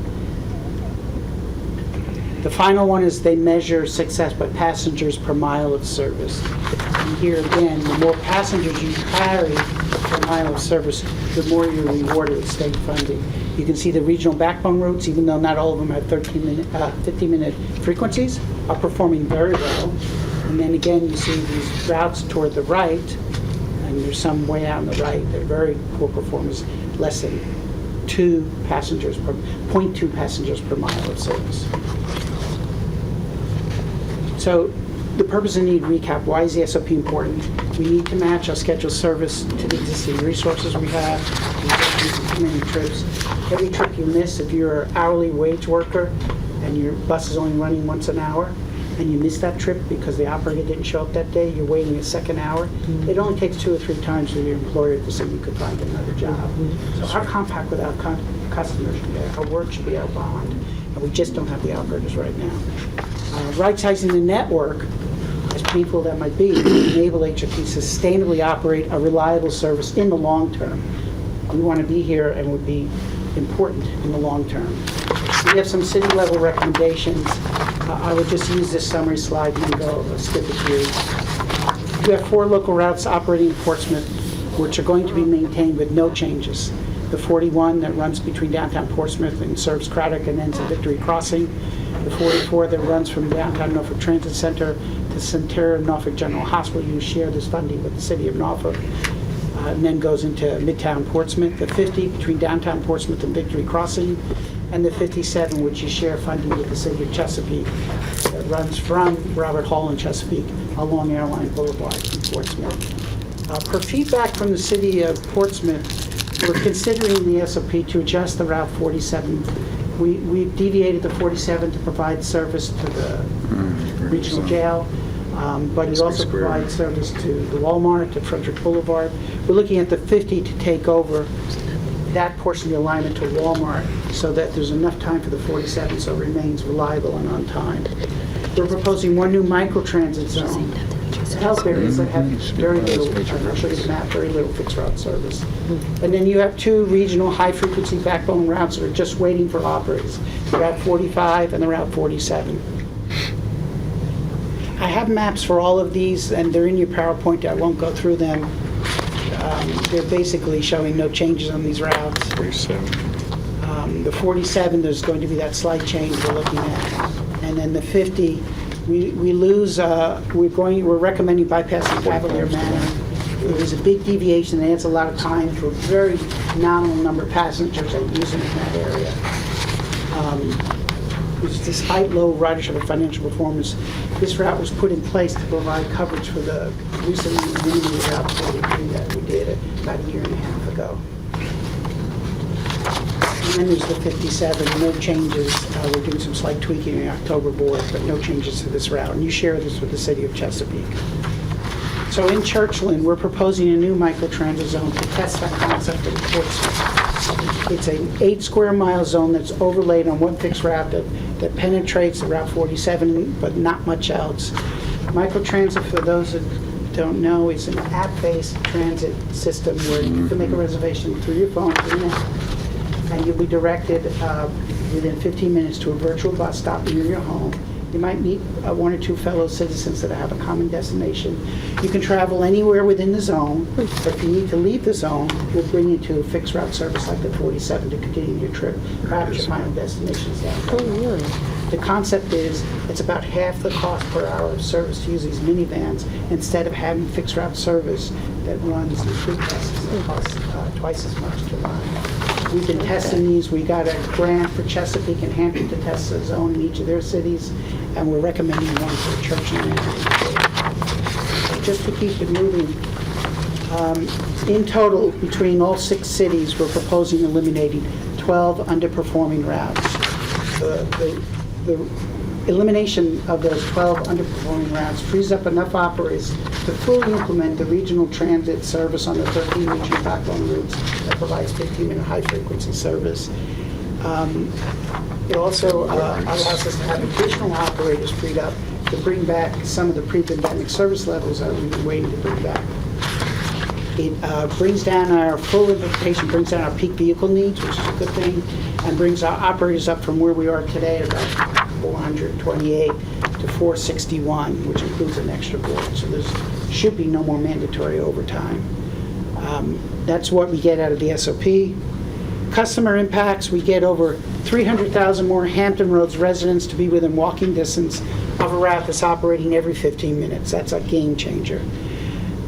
O: The final one is they measure success by passengers per mile of service. And here again, the more passengers you carry per mile of service, the more you're rewarded with state funding. You can see the regional backbone routes, even though not all of them have 15-minute frequencies, are performing very well. And then again, you see these routes toward the right, and there's some way out on the right. They're very poor performance, less than 0.2 passengers per mile of service. So the purpose and need recap. Why is the SOP important? We need to match our scheduled service to the existing resources we have. We don't use too many trips. Every trip you miss, if you're an hourly wage worker and your bus is only running once an hour, and you miss that trip because the operator didn't show up that day, you're waiting a second hour. It only takes 2 or 3 times for your employer to say you could find another job. So our compact with our customers, our word should be our bond, and we just don't have the operators right now. Right-sizing the network, as painful that might be, enable HOP to sustainably operate a reliable service in the long term. We want to be here and would be important in the long term. We have some city-level recommendations. I would just use this summary slide and then go skip it through. You have 4 local routes operating in Portsmouth, which are going to be maintained with no changes. The 41 that runs between downtown Portsmouth and serves Craddock and ends at Victory Crossing. The 44 that runs from downtown Norfolk Transit Center to Centura Norfolk General Hospital. You share this funding with the city of Norfolk. And then goes into Midtown Portsmouth. The 50 between downtown Portsmouth and Victory Crossing. And the 57, which you share funding with the city of Chesapeake, that runs from Robert Hall in Chesapeake along Airline Boulevard in Portsmouth. Per feedback from the city of Portsmouth, we're considering the SOP to adjust the Route 47. We've deviated the 47 to provide service to the regional jail, but it also provides service to the Walmart, to Frederick Boulevard. We're looking at the 50 to take over that portion of the alignment to Walmart so that there's enough time for the 47 so it remains reliable and on time. We're proposing 1 new microtransit zone to help areas that have very little, I'll show you the map, very little fixed route service. And then you have 2 regional high-frequency backbone routes that are just waiting for operators, the Route 45 and the Route 47. I have maps for all of these, and they're in your PowerPoint. I won't go through them. They're basically showing no changes on these routes.
H: 47.
O: The 47, there's going to be that slight change we're looking at. And then the 50, we lose, we're recommending bypassing Cavalier Manor. It was a big deviation, and adds a lot of time for a very nominal number of passengers that use it in that area. Despite low ridership and financial performance, this route was put in place to provide coverage for the recently eliminated Route 43 that we did about a year and a half ago. And then there's the 57, no changes. We're doing some slight tweaking in the October board, but no changes to this route. And you share this with the city of Chesapeake. So in Churchland, we're proposing a new microtransit zone to test that concept in Portsmouth. It's an 8 square mile zone that's overlaid on one fixed route that penetrates the Route 47, but not much else. Microtransit, for those that don't know, is an app-based transit system where you can make a reservation through your phone, and you'll be directed within 15 minutes to a virtual bus stop near your home. You might meet 1 or 2 fellow citizens that have a common destination. You can travel anywhere within the zone, but if you need to leave the zone, we'll bring you to a fixed route service like the 47 to continue your trip. Perhaps your final destination is down. The concept is it's about half the cost per hour of service to use these minivans instead of having fixed route service that runs in 3 buses that costs twice as much to run. We've been testing these. We got a grant for Chesapeake and Hampton to test a zone in each of their cities, and we're recommending one for Churchland. just to keep it moving, in total, between all 6 cities, we're proposing eliminating 12 underperforming routes. The elimination of those 12 underperforming routes frees up enough operators to fully implement the regional transit service on the 13 regional backbone routes that provides 15-minute high-frequency service. It also allows us to have additional operators freed up to bring back some of the pre-pandemic service levels that we've been waiting to bring back. It brings down our full implementation, brings down our peak vehicle needs, which is a good thing, and brings our operators up from where we are today at about 428 to 461, which includes an extra board. So there should be no more mandatory overtime. That's what we get out of the SOP. Customer impacts, we get over 300,000 more Hampton Roads residents to be within walking distance of a route that's operating every 15 minutes. That's a game changer.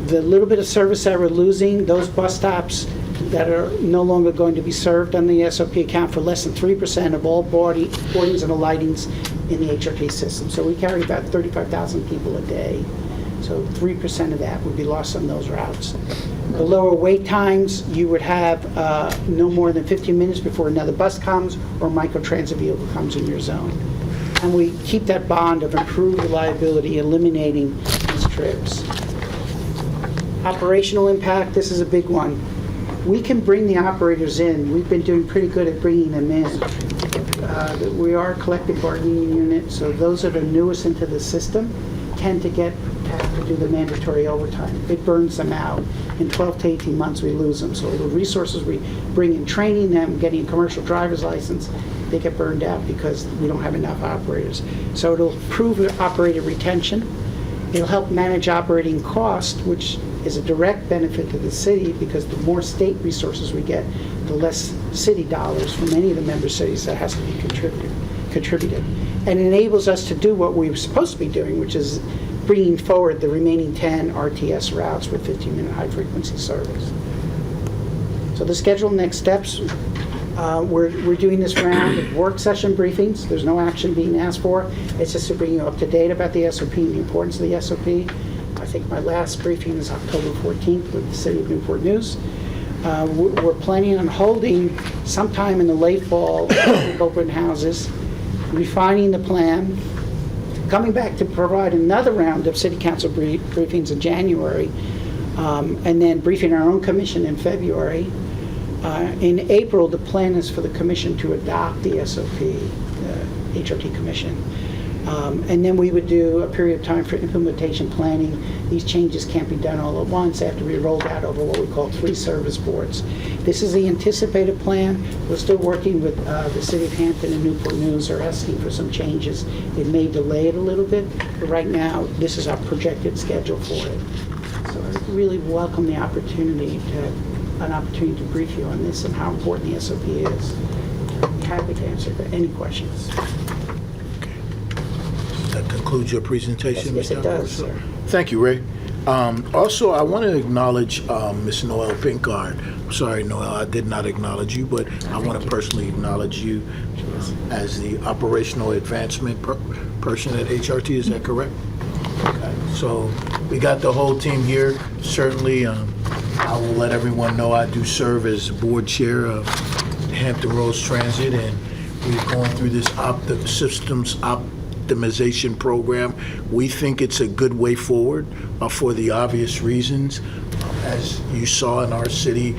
O: The little bit of service that we're losing, those bus stops that are no longer going to be served on the SOP account for less than 3% of all boardings and alightings in the HRT system. So we carry about 35,000 people a day. So 3% of that would be lost on those routes. The lower wait times, you would have no more than 15 minutes before another bus comes or microtransit vehicle comes in your zone. And we keep that bond of improved reliability, eliminating these trips. Operational impact, this is a big one. We can bring the operators in. We've been doing pretty good at bringing them in. We are a collective bargaining unit, so those that are newest into the system tend to have to do the mandatory overtime. It burns them out. In 12 to 18 months, we lose them. So the resources we bring in training them, getting a commercial driver's license, they get burned out because we don't have enough operators. So it'll improve operator retention. It'll help manage operating cost, which is a direct benefit to the city because the more state resources we get, the less city dollars from any of the member cities that has to be contributed. And it enables us to do what we were supposed to be doing, which is bringing forward the remaining 10 RTS routes with 15-minute high-frequency service. So the schedule next steps, we're doing this round of work session briefings. There's no action being asked for. It's just to bring you up to date about the SOP and the importance of the SOP. I think my last briefing is October 14th with the City of Newport News. We're planning on holding sometime in the late fall open houses, refining the plan, coming back to provide another round of City Council briefings in January, and then briefing our own commission in February. In April, the plan is for the commission to adopt the SOP, HRT commission. And then we would do a period of time for implementation planning. These changes can't be done all at once. They have to be rolled out over what we call 3 service boards. This is the anticipated plan. We're still working with the City of Hampton and Newport News are asking for some changes. It may delay it a little bit, but right now, this is our projected schedule for it. So I really welcome the opportunity to brief you on this and how important the SOP is. I'm happy to answer any questions.
A: That concludes your presentation,
O: Yes,
A: Mr.
O: it does, sir.
A: Thank you, Ray. Also, I want to acknowledge Ms. Noelle Pinkard. I'm sorry, Noelle, I did not acknowledge you, but I want to personally acknowledge you as the operational advancement person at HRT. Is that correct? Okay. So we got the whole team here. Certainly, I will let everyone know I do serve as board chair of Hampton Roads Transit, and we've gone through this systems optimization program. We think it's a good way forward for the obvious reasons. As you saw in our city,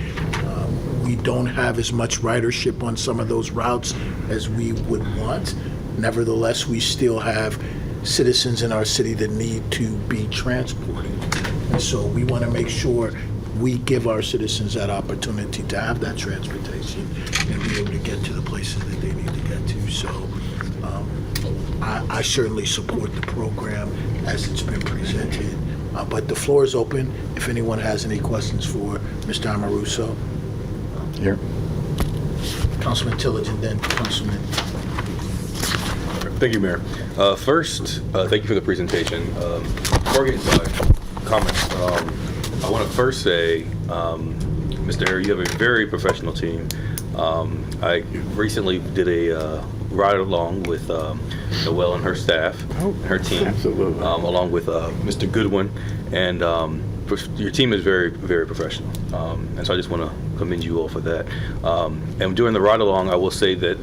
A: we don't have as much ridership on some of those routes as we would want. Nevertheless, we still have citizens in our city that need to be transported. And so we want to make sure we give our citizens that opportunity to have that transportation and be able to get to the places that they need to get to. So I certainly support the program as it's been presented. But the floor is open if anyone has any questions for Mr. Amoruso.
K: Here.
A: Councilman Tillage and then Councilman.
J: Thank you, Mayor. First, thank you for the presentation. Before I get into my comments, I want to first say, Mr. Harry, you have a very professional team. I recently did a ride along with Noelle and her staff, and her team, along with Mr. Goodwin, and your team is very, very professional. And so I just want to commend you all for that. And during the ride along, I will say that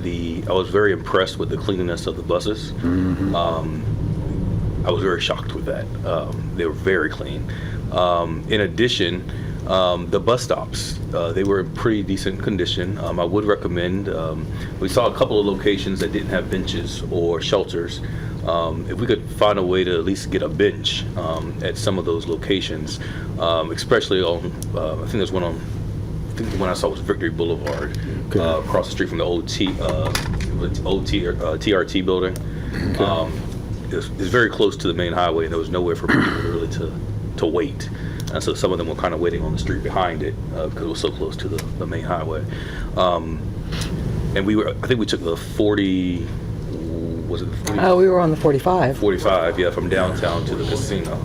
J: I was very impressed with the cleanliness of the buses. I was very shocked with that. They were very clean. In addition, the bus stops, they were in pretty decent condition. I would recommend, we saw a couple of locations that didn't have benches or shelters. If we could find a way to at least get a bench at some of those locations, especially on, I think there's one on, I think the one I saw was Victory Boulevard, across the street from the old TRT building. It's very close to the main highway, and there was nowhere for people really to wait. And so some of them were kind of waiting on the street behind it because it was so close to the main highway. And I think we took the 40, was it the 40?
P: Oh, we were on the 45.
J: 45, yeah, from downtown to the casino.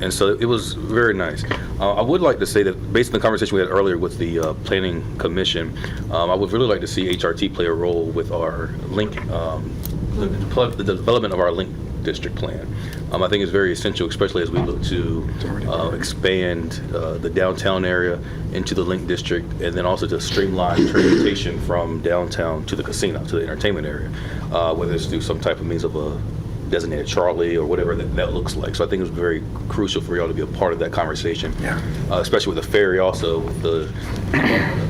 J: And so it was very nice. I would like to say that based on the conversation we had earlier with the Planning Commission, I would really like to see HRT play a role with our link, the development of our link district plan. I think it's very essential, especially as we look to expand the downtown area into the link district, and then also to streamline transportation from downtown to the casino, to the entertainment area, whether it's through some type of means of a designated trolley or whatever that looks like. So I think it's very crucial for y'all to be a part of that conversation, especially with the ferry also, with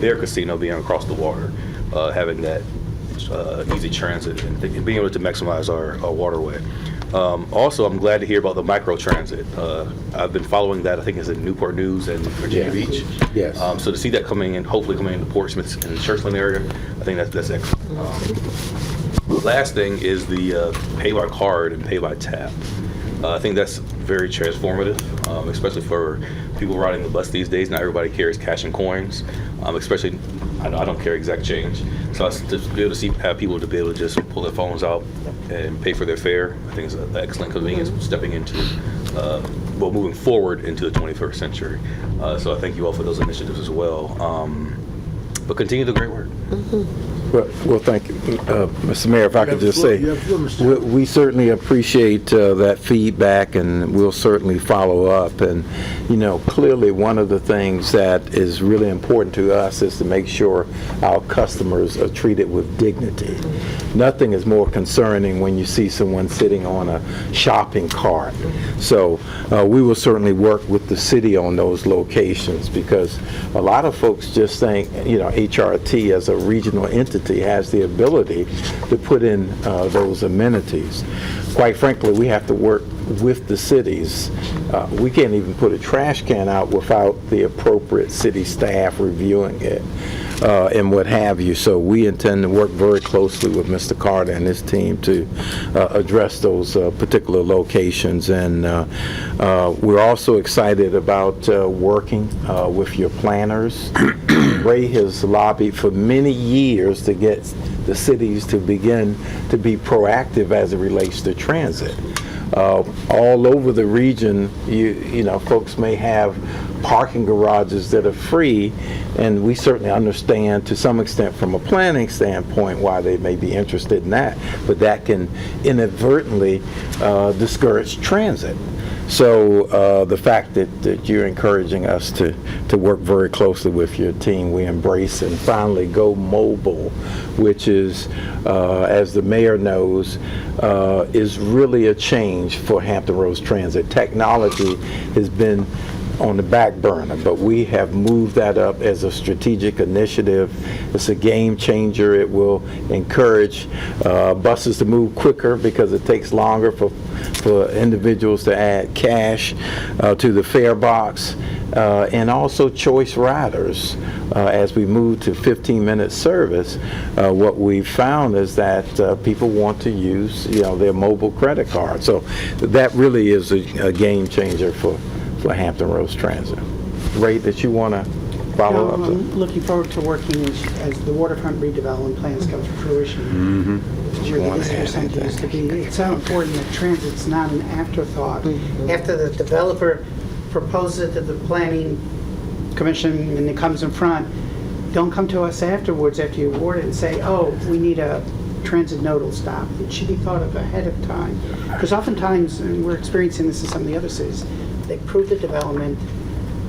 J: their casino being across the water, having that easy transit and being able to maximize our waterway. Also, I'm glad to hear about the micro transit. I've been following that. I think it's in Newport News and Virginia Beach.
N: Yes.
J: So to see that hopefully coming into Portsmouth and the Churchland area, I think that's excellent. Last thing is the pay by card and pay by tap. I think that's very transformative, especially for people riding the bus these days. Not everybody carries cash and coins, especially I don't carry exact change. So to be able to have people to be able to just pull their phones out and pay for their fare, I think is an excellent convenience stepping into, moving forward into the 21st century. So I thank you all for those initiatives as well. But continue the great work.
N: Well, thank you. Mr. Mayor, if I could just say, we certainly appreciate that feedback, and we'll certainly follow up. And, clearly one of the things that is really important to us is to make sure our customers are treated with dignity. Nothing is more concerning when you see someone sitting on a shopping cart. So we will certainly work with the city on those locations, because a lot of folks just think, HRT as a regional entity has the ability to put in those amenities. Quite frankly, we have to work with the cities. We can't even put a trash can out without the appropriate city staff reviewing it and what have you. So we intend to work very closely with Mr. Carter and his team to address those particular locations. And we're also excited about working with your planners. Ray has lobbied for many years to get the cities to begin to be proactive as it relates to transit. All over the region, folks may have parking garages that are free, and we certainly understand to some extent from a planning standpoint why they may be interested in that, but that can inadvertently discourage transit. So the fact that you're encouraging us to work very closely with your team, we embrace. And finally, go mobile, which is, as the mayor knows, is really a change for Hampton Roads Transit. Technology has been on the back burner, but we have moved that up as a strategic initiative. It's a game changer. It will encourage buses to move quicker because it takes longer for individuals to add cash to the fare box, and also choice riders. As we move to 15-minute service, what we've found is that people want to use their mobile credit card. So that really is a game changer for Hampton Roads Transit. Ray, that you want to follow up?
O: I'm looking forward to working as the waterfront redevelopment plans come to fruition. Your visitor center used to be. It's so important that transit's not an afterthought. After the developer proposes it to the planning commission and it comes in front, don't come to us afterwards after you award it and say, oh, we need a transit nodal stop. It should be thought of ahead of time. Because oftentimes, and we're experiencing this in some of the other cities, they approve the development,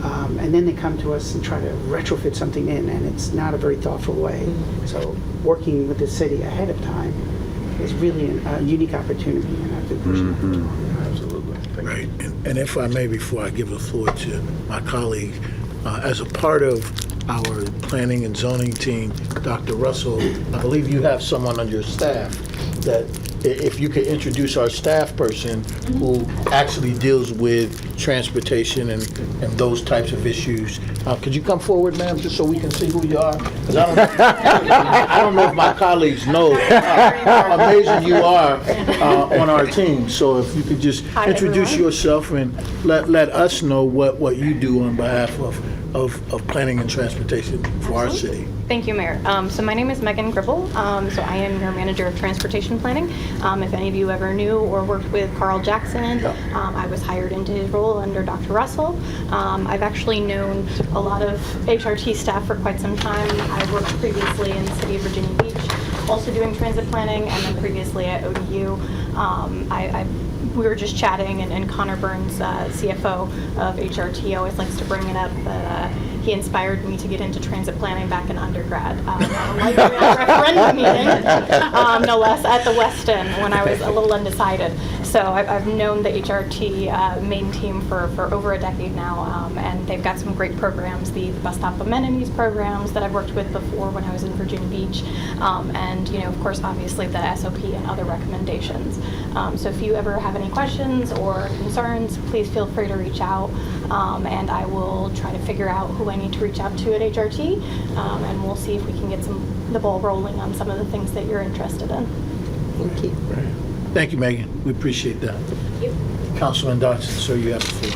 O: and then they come to us and try to retrofit something in, and it's not a very thoughtful way. So working with the city ahead of time is really a unique opportunity, and I think we should.
A: Absolutely. Right. And if I may, before I give the floor to my colleague, as a part of our planning and zoning team, Dr. Russell, I believe you have someone on your staff that, if you could introduce our staff person who actually deals with transportation and those types of issues. Could you come forward, ma'am, just so we can see who you are? 'Cause I don't know if my colleagues know how amazing you are on our team. So if you could just introduce yourself and let us know what you do on behalf of planning and transportation for our city.
P: Thank you, Mayor. So my name is Megan Gribble. So I am your manager of transportation planning. If any of you ever knew or worked with Carl Jackson, I was hired into his role under Dr. Russell. I've actually known a lot of HRT staff for quite some time. I worked previously in the city of Virginia Beach, also doing transit planning, and then previously at ODU. We were just chatting, and Connor Burns, CFO of HRT, always likes to bring it up that he inspired me to get into transit planning back in undergrad. Like a referendum meeting, no less, at the Weston when I was a little undecided. So I've known the HRT main team for over a decade now, and they've got some great programs, the bus stop amenities programs that I've worked with before when I was in Virginia Beach, and of course, obviously the SOP and other recommendations. So if you ever have any questions or concerns, please feel free to reach out, and I will try to figure out who I need to reach out to at HRT, and we'll see if we can get the ball rolling on some of the things that you're interested in.
C: Thank you.
A: Thank you, Megan. We appreciate that.
P: Thank you.
A: Councilman Dodson, sir, you have the floor.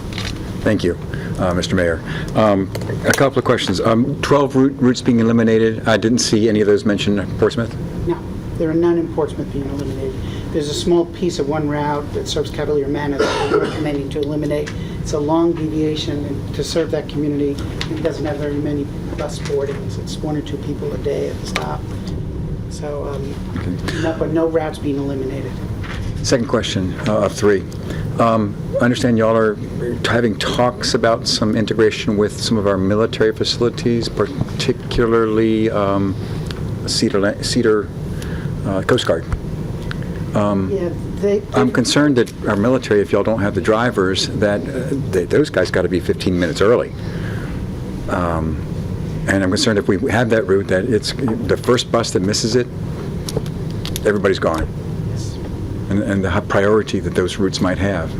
K: Thank you, Mr. Mayor. A couple of questions. 12 routes being eliminated. I didn't see any of those mentioned in Portsmouth.
O: No, there are none in Portsmouth being eliminated. There's a small piece of one route that serves Cavalier Manor that we're recommending to eliminate. It's a long deviation and to serve that community. It doesn't have very many bus boardings. It's 1 or 2 people a day at the stop. So, but no routes being eliminated.
K: Second question of 3. I understand y'all are having talks about some integration with some of our military facilities, particularly Cedar Coast Guard. I'm concerned that our military, if y'all don't have the drivers, that those guys got to be 15 minutes early. And I'm concerned if we have that route, that it's the first bus that misses it, everybody's gone. And the high priority that those routes might have.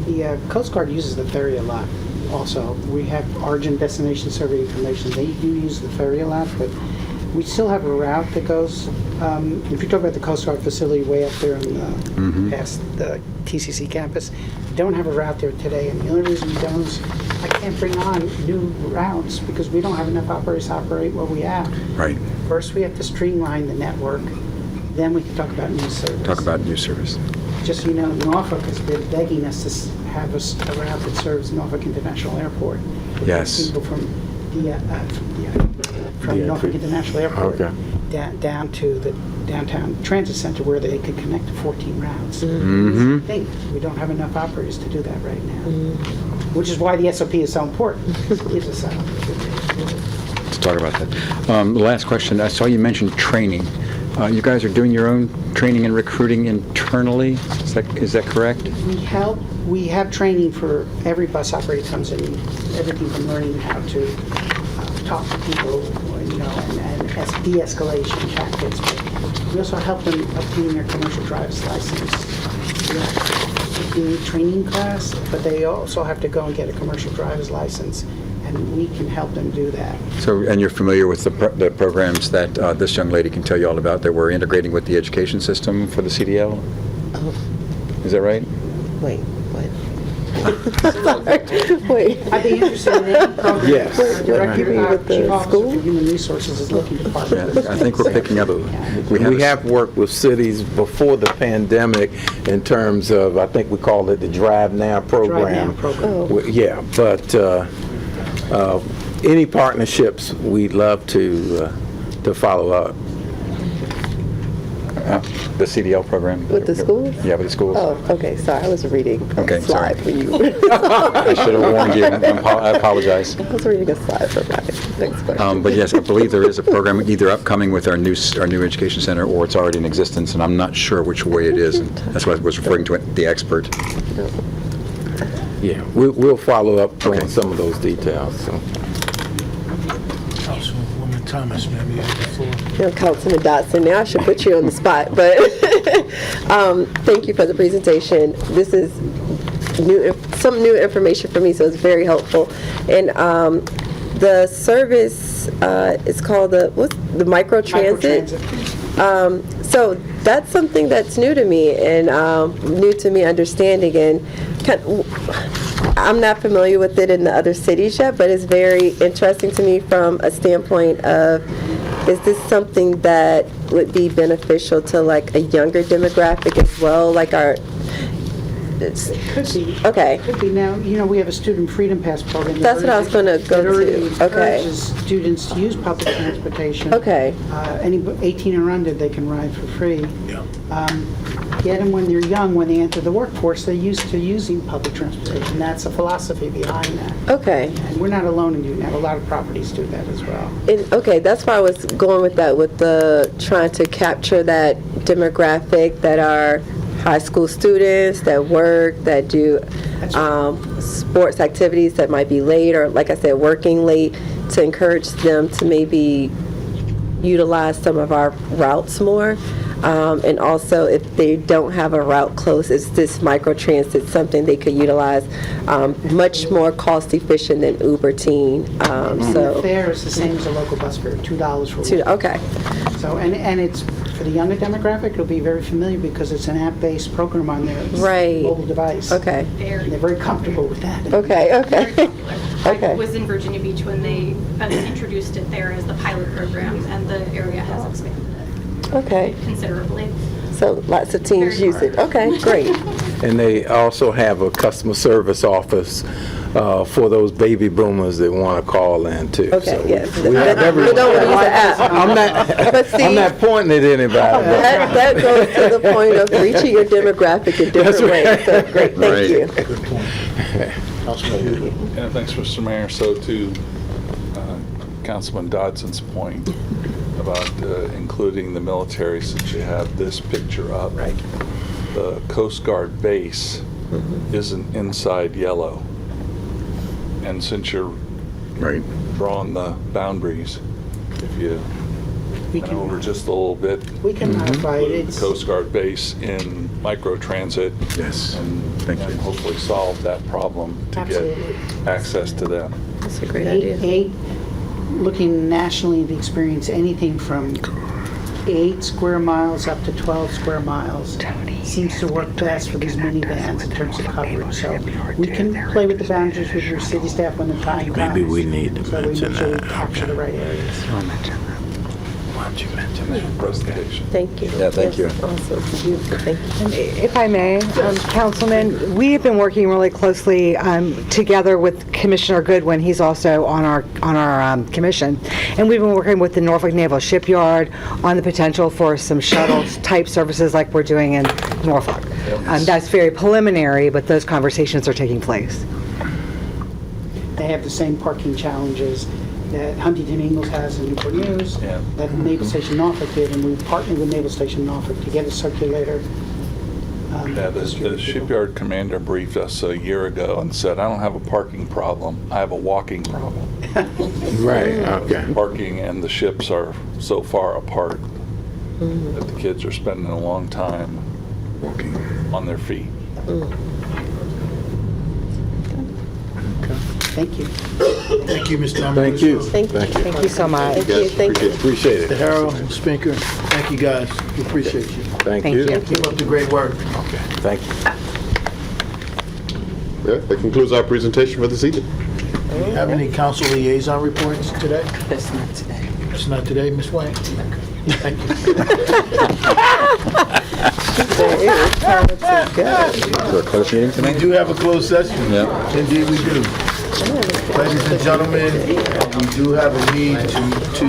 O: The Coast Guard uses the ferry a lot. Also, we have origin destination survey information. They do use the ferry a lot, but we still have a route that goes. If you talk about the Coast Guard facility way up there in past the TCC campus, we don't have a route there today. And the only reason we don't is I can't bring on new routes because we don't have enough operators to operate what we have.
K: Right.
O: First, we have to streamline the network. Then we can talk about new service.
K: Talk about new service.
O: Just so you know, Norfolk has been begging us to have a route that serves Norfolk International Airport.
K: Yes.
O: People from Norfolk International Airport down to the downtown transit center where they could connect to 14 routes. I think we don't have enough operators to do that right now, which is why the SOP is so important. It gives us that.
K: Let's talk about that. The last question, I saw you mention training. You guys are doing your own training and recruiting internally, is that correct?
O: We have training for every bus operator that comes in, everything from learning how to talk to people, and de-escalation tactics. But we also help them obtain their commercial driver's license. We do training class, but they also have to go and get a commercial driver's license, and we can help them do that.
K: So, and you're familiar with the programs that this young lady can tell you all about that we're integrating with the education system for the CDL?
C: Oh.
K: Is that right?
C: Wait, what? Wait.
O: I'd be interested in any program.
N: Yes.
O: Our Director, Chief Officer for Human Resources is looking to partner with us.
K: I think we're picking up.
N: We have worked with cities before the pandemic in terms of, I think we call it the Drive Now program. Yeah, but any partnerships, we'd love to follow up.
K: The CDL program.
C: With the schools?
K: Yeah, with the schools.
C: Oh, okay, sorry, I was reading a
K: Okay, sorry.
C: slide for you.
K: I should have warned you. I apologize.
C: I was reading a slide for my next question.
K: But yes, I believe there is a program either upcoming with our new education center, or it's already in existence, and I'm not sure which way it is. And that's why I was referring to it, the expert.
N: Yeah, we'll follow up on some of those details, so.
A: Councilwoman Thomas, ma'am, you have the floor.
C: You know, Councilman Dotson, now I should put you on the spot, but thank you for the presentation. This is some new information for me, so it's very helpful. And the service is called the micro transit. So that's something that's new to me and new to me understanding, and I'm not familiar with it in the other cities yet, but it's very interesting to me from a standpoint of, is this something that would be beneficial to like a younger demographic as well, like our
O: It could be.
C: Okay.
O: It could be. Now, we have a student freedom pass program.
C: That's what I was gonna go
O: that already
C: to. Okay.
O: encourages students to use public transportation.
C: Okay.
O: Any 18 or under, they can ride for free. Get them when they're young, when they enter the workforce, they're used to using public transportation. That's a philosophy behind that.
C: Okay.
O: And we're not alone in doing that. A lot of properties do that as well.
C: Okay, that's why I was going with that, with the trying to capture that demographic that are high school students that work, that do sports activities that might be late, or like I said, working late, to encourage them to maybe utilize some of our routes more. And also, if they don't have a route close, is this microtransit something they could utilize, much more cost efficient than Uber Teen?
O: The fare is the same as a local bus fare, $2 for one.
C: Okay.
O: So, and it's, for the younger demographic, it'll be very familiar because it's an app-based program on their mobile device.
C: Okay.
O: And they're very comfortable with that.
C: Okay, okay.
P: I was in Virginia Beach when they introduced it there as the pilot program, and the area has expanded it
C: Okay.
P: considerably.
C: So lots of teens use it. Okay, great.
N: And they also have a customer service office for those baby boomers that want to call in too.
C: Okay,
N: So
C: yes.
N: we have
C: We
N: everyone.
C: don't want to use the app.
N: But
C: see,
N: I'm not pointing at anybody.
C: that goes to the point of reaching your demographic in different ways. So great, thank you.
A: Good point. Councilman Hughes.
H: Yeah, thanks, Mr. Mayor. So to Councilman Dodson's point about including the military, since you have this picture up,
C: Right.
H: the Coast Guard base isn't inside yellow. And since you're drawing the boundaries, if you went over just a little bit,
O: We can modify it.
H: the
O: It's-
H: Coast Guard base in microtransit.
K: Yes.
H: And
K: Thank you.
H: hopefully solve that problem to
O: Absolutely.
H: get access to them.
C: That's a great idea.
O: Looking nationally at the experience, anything from 8 square miles up to 12 square miles seems to work best for these minivans in terms of coverage. So we can play with the boundaries with your city staff when the time comes.
N: Maybe we need to
O: So we
N: mention
O: make sure we
N: that.
O: capture the right areas.
N: Why don't you mention that?
H: Presentation.
C: Thank you.
K: Yeah, thank you.
C: Awesome. Thank you.
Q: If I may, Councilman, we have been working really closely together with Commissioner Goodwin. He's also on our commission, and we've been working with the Norfolk Naval Shipyard on the potential for some shuttle type services like we're doing in Norfolk. That's very preliminary, but those conversations are taking place.
O: They have the same parking challenges that Huntington Ingalls has in Newport News, that Naval Station Norfolk did, and we partnered with Naval Station Norfolk to get a circulator.
H: Yeah, the shipyard commander briefed us a year ago and said, I don't have a parking problem, I have a walking problem.
N: Right, okay.
H: Parking and the ships are so far apart that the kids are spending a long time walking on their feet.
O: Thank you.
A: Thank you, Mr. Amoruso.
N: Thank you.
C: Thank you.
Q: Thank you so much.
C: Thank you. Thank you.
N: Appreciate
A: Mr.
N: it.
A: Harrell, Mr. Spinker, thank you, guys. We appreciate you.
N: Thank
Q: Thank
N: you.
Q: you.
A: Keep up the great work.
N: Okay, thank you.
E: Yeah, that concludes our presentation for this evening.
A: Do you have any council liaison reports today?
O: That's not today.
A: That's not today, Ms. Wayne? Thank you.
K: Is there a closed meeting
A: We
K: tonight?
A: do have a closed session.
K: Yeah.
A: Indeed, we do. Ladies and gentlemen, we do have a need to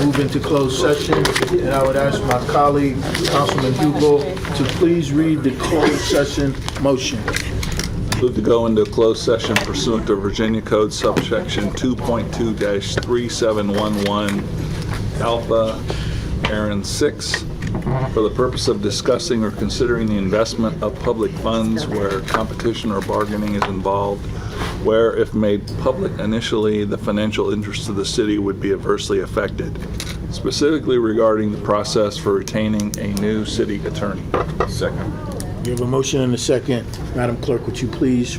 A: move into closed session, and I would ask my colleague, Councilman Hugo, to please read the closed session motion.
H: Move to go into closed session pursuant to Virginia Code subsection 2.2-3711 Alpha Aaron 6 for the purpose of discussing or considering the investment of public funds where competition or bargaining is involved, where if made public initially, the financial interests of the city would be adversely affected, specifically regarding the process for retaining a new city attorney. Second.
A: You have a motion and a second. Madam Clerk, would you please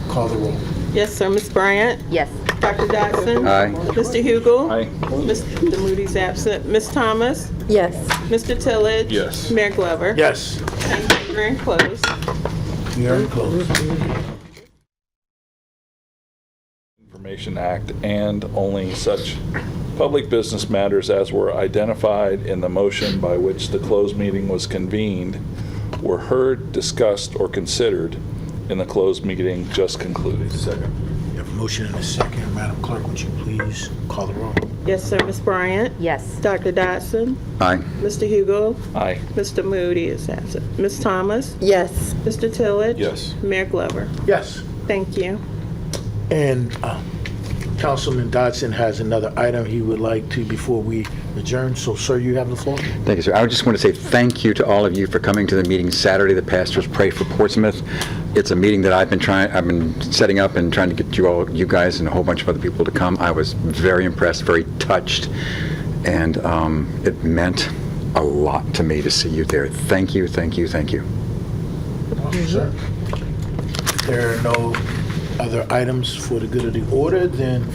A: call the roll?
B: Yes, sir. Ms. Bryant?
I: Yes.
B: Dr. Dodson?
K: Aye.
B: Mr. Hugo?
H: Aye.
B: Mr. Moody's absent. Ms. Thomas?
C: Yes.
B: Mr. Tillage?
H: Yes.
B: Mayor Glover?
A: Yes,
B: Thank you. We're in close.
A: we are in closed.
H: Information Act and only such public business matters as were identified in the motion by which the closed meeting was convened were heard, discussed, or considered in the closed meeting just concluded. Second.
A: You have a motion and a second. Madam Clerk, would you please call the roll?
B: Yes, sir. Ms. Bryant?
I: Yes.
B: Dr. Dodson?
K: Aye.
B: Mr. Hugo?
H: Aye.
B: Mr. Moody is absent. Ms. Thomas?
C: Yes.
B: Mr. Tillage?
H: Yes.
B: Mayor Glover?
A: Yes.
B: Thank you.
A: And Councilman Dodson has another item he would like to before we adjourn. So, sir, you have the floor.
K: Thank you, sir. I just want to say thank you to all of you for coming to the meeting Saturday. The pastors pray for Portsmouth. It's a meeting that I've been setting up and trying to get you guys and a whole bunch of other people to come. I was very impressed, very touched, and it meant a lot to me to see you there. Thank you, thank you, thank you.
A: Sir. If there are no other items for the good of the order, then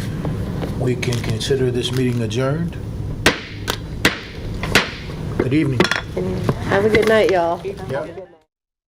A: we can consider this meeting adjourned. Good evening.
C: Have a good night, y'all.
A: Yep.